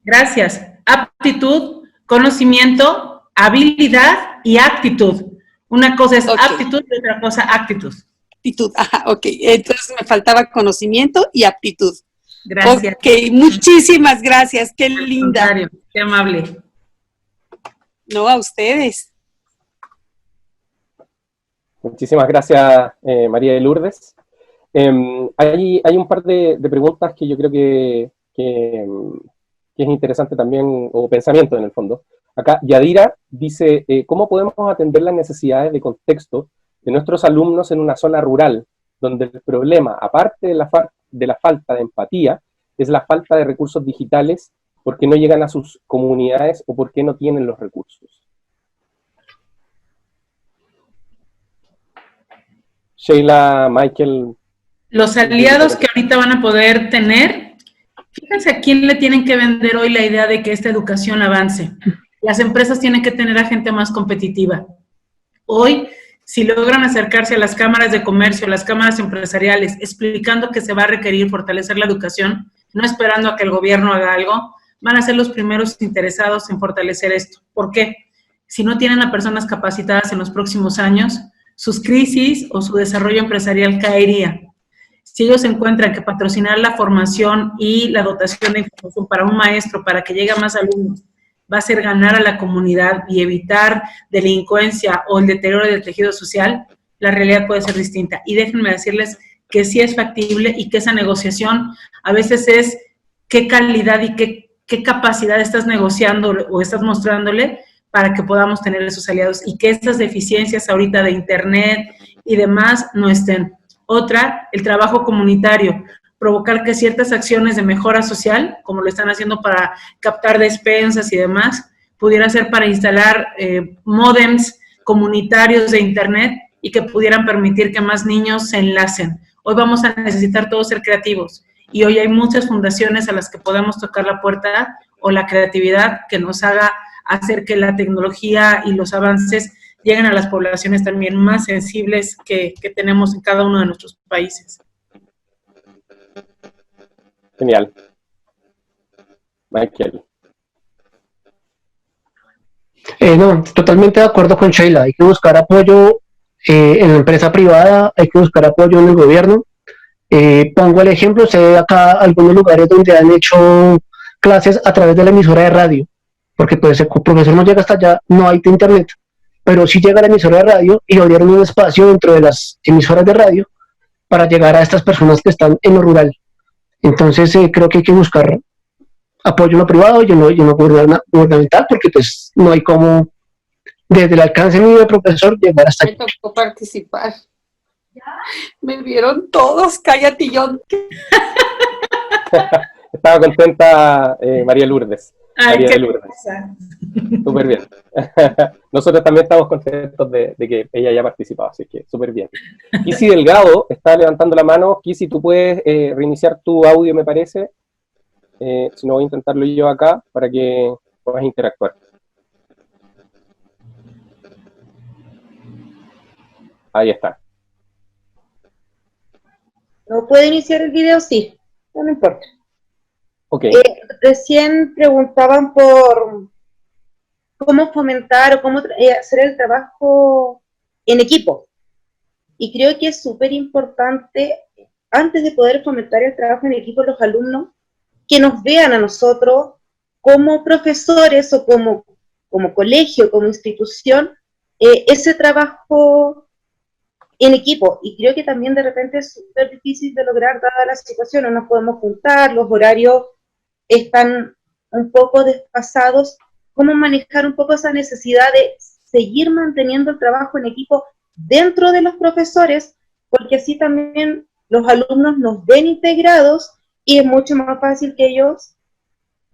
Gracias. Aptitud, conocimiento, habilidad y actitud. Una cosa es aptitud y otra cosa actitud. Actitud, ajá, ok. Entonces me faltaba conocimiento y aptitud. Gracias. Ok, muchísimas gracias. Qué linda. Qué amable. No, a ustedes. Muchísimas gracias, María de Lourdes. Hay un par de preguntas que yo creo que es interesante también, o pensamiento en el fondo. Acá Yadira dice, ¿cómo podemos atender las necesidades de contexto de nuestros alumnos en una zona rural, donde el problema, aparte de la falta de empatía, es la falta de recursos digitales, porque no llegan a sus comunidades o porque no tienen los recursos? Sheila, Michael. Los aliados que ahorita van a poder tener, fíjense a quién le tienen que vender hoy la idea de que esta educación avance. Las empresas tienen que tener a gente más competitiva. Hoy, si logran acercarse a las cámaras de comercio, a las cámaras empresariales, explicando que se va a requerir fortalecer la educación, no esperando a que el gobierno haga algo, van a ser los primeros interesados en fortalecer esto. ¿Por qué? Si no tienen a personas capacitadas en los próximos años, sus crisis o su desarrollo empresarial caería. Si ellos encuentran que patrocinar la formación y la dotación de información para un maestro, para que llegue a más alumnos, va a ser ganar a la comunidad y evitar delincuencia o el deterioro del tejido social, la realidad puede ser distinta. Y déjenme decirles que sí es factible y que esa negociación a veces es qué calidad y qué capacidad estás negociando o estás mostrándole para que podamos tener esos aliados y que estas deficiencias ahorita de internet y demás no estén. Otra, el trabajo comunitario, provocar que ciertas acciones de mejora social, como lo están haciendo para captar despensas y demás, pudiera ser para instalar módems comunitarios de internet y que pudieran permitir que más niños se enlacen. Hoy vamos a necesitar todos ser creativos y hoy hay muchas fundaciones a las que podemos tocar la puerta o la creatividad que nos haga hacer que la tecnología y los avances lleguen a las poblaciones también más sensibles que tenemos en cada uno de nuestros países. Genial. Michael. No, totalmente de acuerdo con Sheila. Hay que buscar apoyo en la empresa privada, hay que buscar apoyo en el gobierno. Pongo el ejemplo, sé acá algunos lugares donde han hecho clases a través de la emisora de radio, porque pues el profesor no llega hasta allá, no hay de internet, pero sí llega a la emisora de radio y abrieron un espacio dentro de las emisoras de radio para llegar a estas personas que están en lo rural. Entonces creo que hay que buscar apoyo en lo privado y en lo gubernamental, porque pues no hay como desde el alcance mío de profesor llegar hasta Me tocó participar. Me vieron todos, cállate, John. Estaba contenta María Lourdes. Ay, María qué Lourdes. cosa. Súper bien. Nosotros también estamos contentos de que ella haya participado, así que súper bien. Kisi Delgado está levantando la mano. Kisi, tú puedes reiniciar tu audio, me parece. Si no, voy a intentarlo yo acá para que puedas interactuar. Ahí está. ¿No puede iniciar el video? Sí, no importa. Ok. Recién preguntaban por cómo fomentar o cómo hacer el trabajo en equipo. Y creo que es súper importante, antes de poder fomentar el trabajo en equipo, los alumnos, que nos vean a nosotros como profesores o como colegio, como institución, ese trabajo en equipo. Y creo que también de repente es súper difícil de lograr dada la situación, no nos podemos juntar, los horarios están un poco desfasados. ¿Cómo manejar un poco esa necesidad de seguir manteniendo el trabajo en equipo dentro de los profesores? Porque así también los alumnos nos ven integrados y es mucho más fácil que ellos,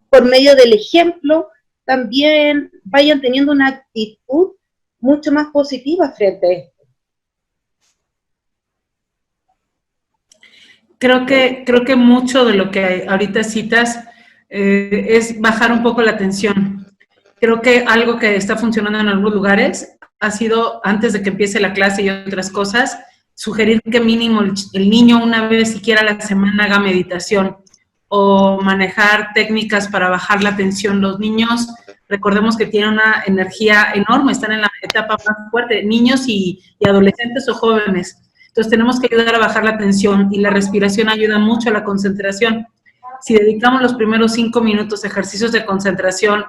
por medio del ejemplo, también vayan teniendo una actitud mucho más positiva frente a esto. Creo que mucho de lo que ahorita citas es bajar un poco la tensión. Creo que algo que está funcionando en algunos lugares ha sido, antes de que empiece la clase y otras cosas, sugerir que mínimo el niño una vez siquiera a la semana haga meditación o manejar técnicas para bajar la tensión. Los niños, recordemos que tienen una energía enorme, están en la etapa más fuerte, niños y adolescentes o jóvenes. Entonces tenemos que ayudar a bajar la tensión y la respiración ayuda mucho a la concentración. Si dedicamos los primeros 5 minutos a ejercicios de concentración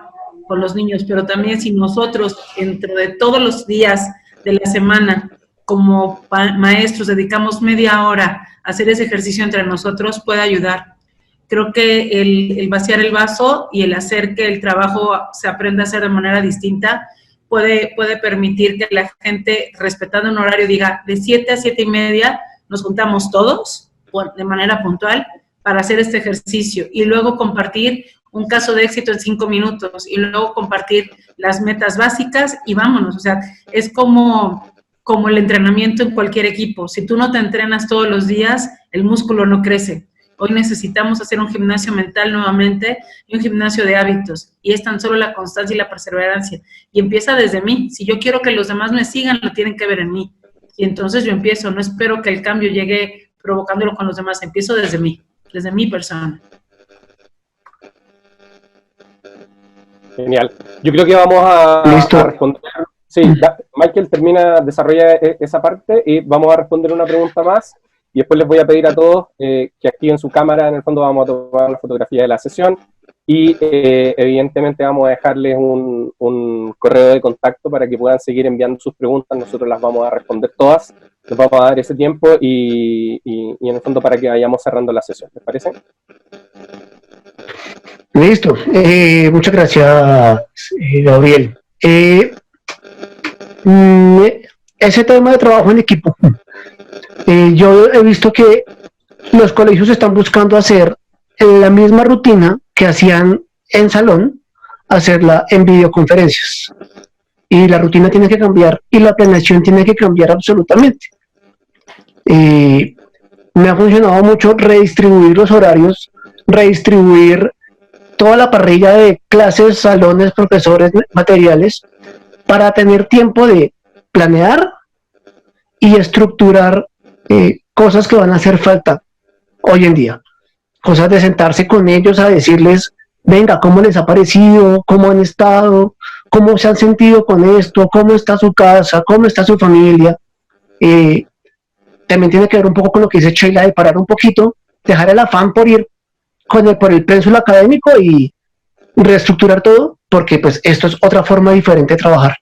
con los niños, pero también si nosotros, dentro de todos los días de la semana, como maestros, dedicamos media hora a hacer ese ejercicio entre nosotros, puede ayudar. Creo que el vaciar el vaso y el hacer que el trabajo se aprenda a hacer de manera distinta puede permitir que la gente, respetando un horario, diga de 7 a 7 y media, nos juntamos todos de manera puntual para hacer este ejercicio y luego compartir un caso de éxito en 5 minutos y luego compartir las metas básicas y vámonos. O sea, es como el entrenamiento en cualquier equipo. Si tú no te entrenas todos los días, el músculo no crece. Hoy necesitamos hacer un gimnasio mental nuevamente y un gimnasio de hábitos. Y es tan solo la constancia y la perseverancia. Y empieza desde mí. Si yo quiero que los demás me sigan, lo tienen que ver en mí. Y entonces yo empiezo. No espero que el cambio llegue provocándolo con los demás. Empiezo desde mí, desde mi persona. Genial. Yo creo que vamos a responder. Sí, Michael desarrolla esa parte y vamos a responder una pregunta más. Y después les voy a pedir a todos que activen su cámara. En el fondo vamos a tomar la fotografía de la sesión y evidentemente vamos a dejarles un correo de contacto para que puedan seguir enviando sus preguntas. Nosotros las vamos a responder todas. Les vamos a dar ese tiempo y en el fondo para que vayamos cerrando la sesión. ¿Les parece? Listo. Muchas gracias, Gabriel. Ese tema de trabajo en equipo Yo he visto que los colegios están buscando hacer la misma rutina que hacían en salón, hacerla en videoconferencias. Y la rutina tiene que cambiar y la planeación tiene que cambiar absolutamente. Me ha funcionado mucho redistribuir los horarios, redistribuir toda la parrilla de clases, salones, profesores, materiales, para tener tiempo de planear y estructurar cosas que van a hacer falta hoy en día. Cosas de sentarse con ellos a decirles, venga, ¿cómo les ha parecido? ¿Cómo han estado? ¿Cómo se han sentido con esto? ¿Cómo está su casa? ¿Cómo está su familia? También tiene que ver un poco con lo que dice Sheila, de parar un poquito, dejar el afán por ir por el pénsul académico y reestructurar todo, porque pues esto es otra forma diferente de trabajar.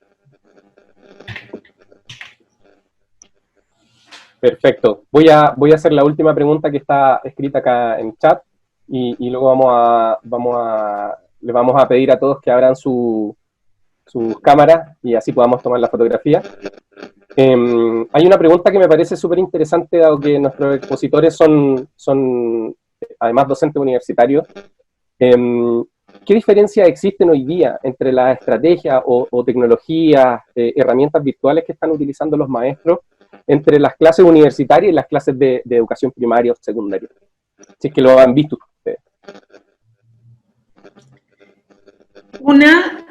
Perfecto. Voy a hacer la última pregunta que está escrita acá en chat y luego le vamos a pedir a todos que abran sus cámaras y así podamos tomar la fotografía. Hay una pregunta que me parece súper interesante, dado que nuestros expositores son además docentes universitarios. ¿Qué diferencias existen hoy día entre las estrategias o tecnologías, herramientas virtuales que están utilizando los maestros entre las clases universitarias y las clases de educación primaria o secundaria? Si es que lo han visto ustedes.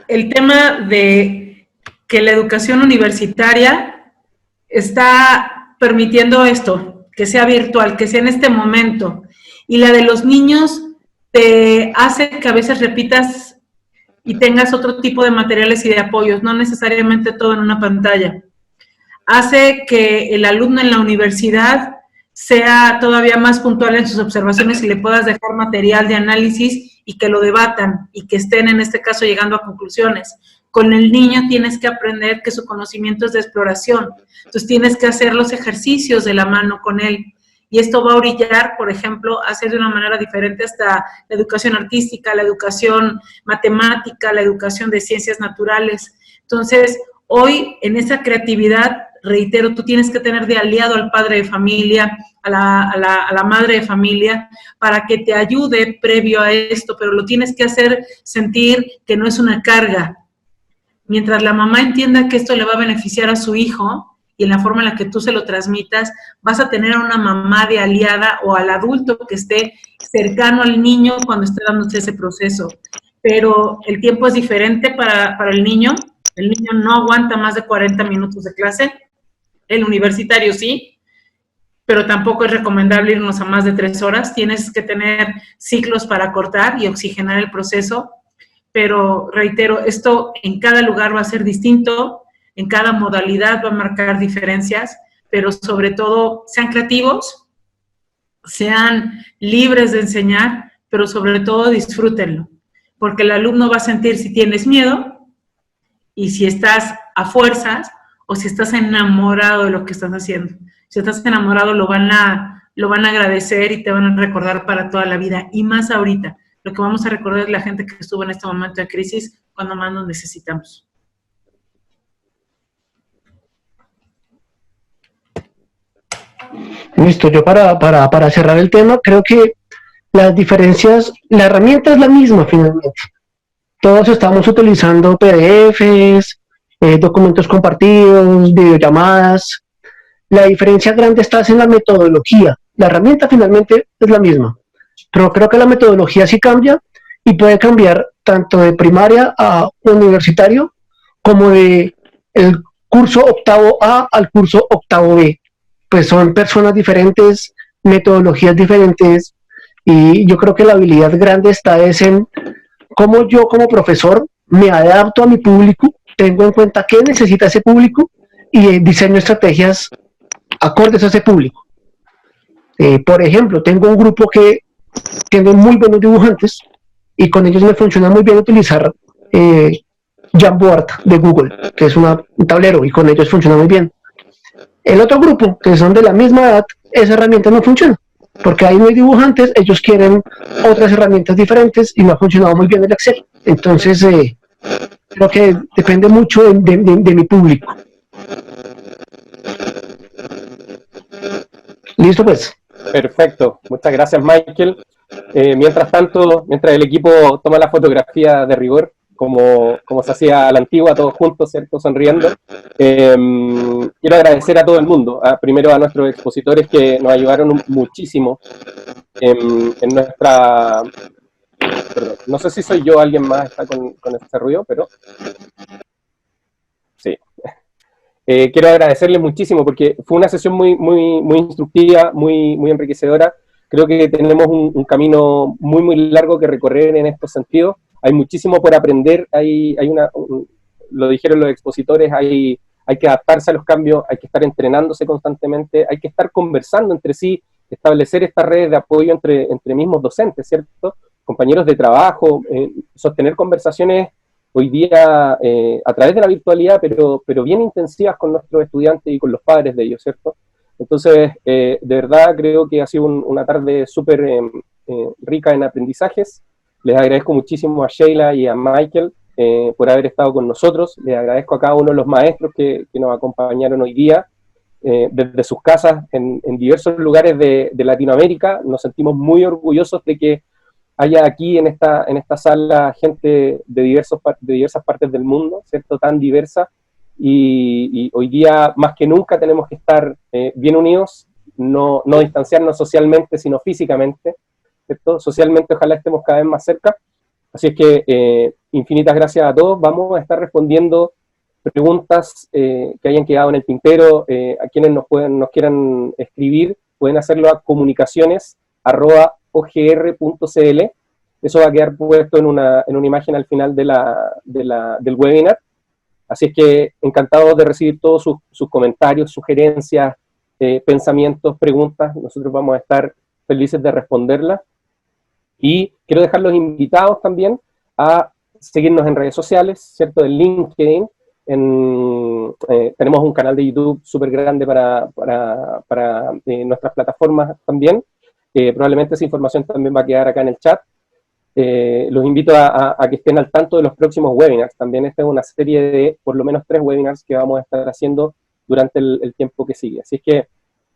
El tema de que la educación universitaria está permitiendo esto, que sea virtual, que sea en este momento, y la de los niños te hace que a veces repitas y tengas otro tipo de materiales y de apoyos, no necesariamente todo en una pantalla. Hace que el alumno en la universidad sea todavía más puntual en sus observaciones y le puedas dejar material de análisis y que lo debatan y que estén, en este caso, llegando a conclusiones. Con el niño tienes que aprender que su conocimiento es de exploración. Entonces tienes que hacer los ejercicios de la mano con él. Y esto va a orillar, por ejemplo, a hacer de una manera diferente hasta la educación artística, la educación matemática, la educación de ciencias naturales. Entonces, hoy, en esa creatividad, reitero, tú tienes que tener de aliado al padre de familia, a la madre de familia, para que te ayude previo a esto, pero lo tienes que hacer sentir que no es una carga. Mientras la mamá entienda que esto le va a beneficiar a su hijo, y en la forma en la que tú se lo transmitas, vas a tener a una mamá de aliada o al adulto que esté cercano al niño cuando esté dándose ese proceso. Pero el tiempo es diferente para el niño. El niño no aguanta más de 40 minutos de clase. El universitario sí, pero tampoco es recomendable irnos a más de 3 horas. Tienes que tener ciclos para cortar y oxigenar el proceso. Pero reitero, esto en cada lugar va a ser distinto, en cada modalidad va a marcar diferencias, pero sobre todo sean creativos, sean libres de enseñar, pero sobre todo disfrútenlo, porque el alumno va a sentir si tienes miedo y si estás a fuerzas o si estás enamorado de lo que estás haciendo. Si estás enamorado lo van a agradecer y te van a recordar para toda la vida, y más ahorita. Lo que vamos a recordar es la gente que estuvo en este momento de crisis cuando más nos necesitamos. Listo, yo para cerrar el tema, creo que las diferencias, la herramienta es la misma finalmente. Todos estamos utilizando PDFs, documentos compartidos, videollamadas. La diferencia grande está en la metodología. La herramienta finalmente es la misma, pero creo que la metodología sí cambia y puede cambiar tanto de primaria a universitario como de el curso octavo A al curso octavo B. Pues son personas diferentes, metodologías diferentes, y yo creo que la habilidad grande está en cómo yo como profesor me adapto a mi público, tengo en cuenta qué necesita ese público y diseño estrategias acordes a ese público. Por ejemplo, tengo un grupo que tiene muy buenos dibujantes y con ellos me funciona muy bien utilizar Jamboard de Google, que es un tablero, y con ellos funciona muy bien. El otro grupo, que son de la misma edad, esa herramienta no funciona, porque ahí no hay dibujantes, ellos quieren otras herramientas diferentes y no ha funcionado muy bien el Excel. Entonces, creo que depende mucho de mi público. Listo, pues. Perfecto, muchas gracias, Michael. Mientras tanto, mientras el equipo toma la fotografía de rigor, como se hacía a la antigua, todos juntos, ¿cierto?, sonriendo, quiero agradecer a todo el mundo, primero a nuestros expositores que nos ayudaron muchísimo en nuestra... Perdón, no sé si soy yo, alguien más está con este ruido, pero... Sí. Quiero agradecerles muchísimo porque fue una sesión muy instructiva, muy enriquecedora. Creo que tenemos un camino muy largo que recorrer en estos sentidos. Hay muchísimo por aprender, lo dijeron los expositores, hay que adaptarse a los cambios, hay que estar entrenándose constantemente, hay que estar conversando entre sí, establecer estas redes de apoyo entre mismos docentes, ¿cierto? Compañeros de trabajo, sostener conversaciones hoy día a través de la virtualidad, pero bien intensivas con nuestros estudiantes y con los padres de ellos, ¿cierto? Entonces, de verdad creo que ha sido una tarde súper rica en aprendizajes. Les agradezco muchísimo a Sheila y a Michael por haber estado con nosotros. Les agradezco a cada uno de los maestros que nos acompañaron hoy día desde sus casas en diversos lugares de Latinoamérica. Nos sentimos muy orgullosos de que haya aquí en esta sala gente de diversas partes del mundo, ¿cierto? Tan diversa, y hoy día más que nunca tenemos que estar bien unidos, no distanciarnos socialmente, sino físicamente, ¿cierto? Socialmente ojalá estemos cada vez más cerca, así es que infinitas gracias a todos. Vamos a estar respondiendo preguntas que hayan quedado en el tintero. A quienes nos quieran escribir, pueden hacerlo a comunicaciones@ogr.cl. Eso va a quedar puesto en una imagen al final del webinar. Así es que encantados de recibir todos sus comentarios, sugerencias, pensamientos, preguntas. Nosotros vamos a estar felices de responderlas. Y quiero dejar los invitados también a seguirnos en redes sociales, ¿cierto? En LinkedIn. Tenemos un canal de YouTube súper grande para nuestras plataformas también. Probablemente esa información también va a quedar acá en el chat. Los invito a que estén al tanto de los próximos webinars. También esta es una serie de por lo menos 3 webinars que vamos a estar haciendo durante el tiempo que sigue. Así es que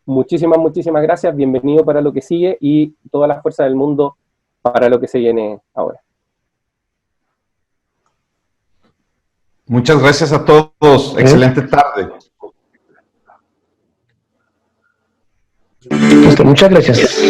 muchísimas gracias, bienvenido para lo que sigue y toda la fuerza del mundo para lo que se viene ahora. Muchas gracias a todos, excelente tarde. Muchas gracias.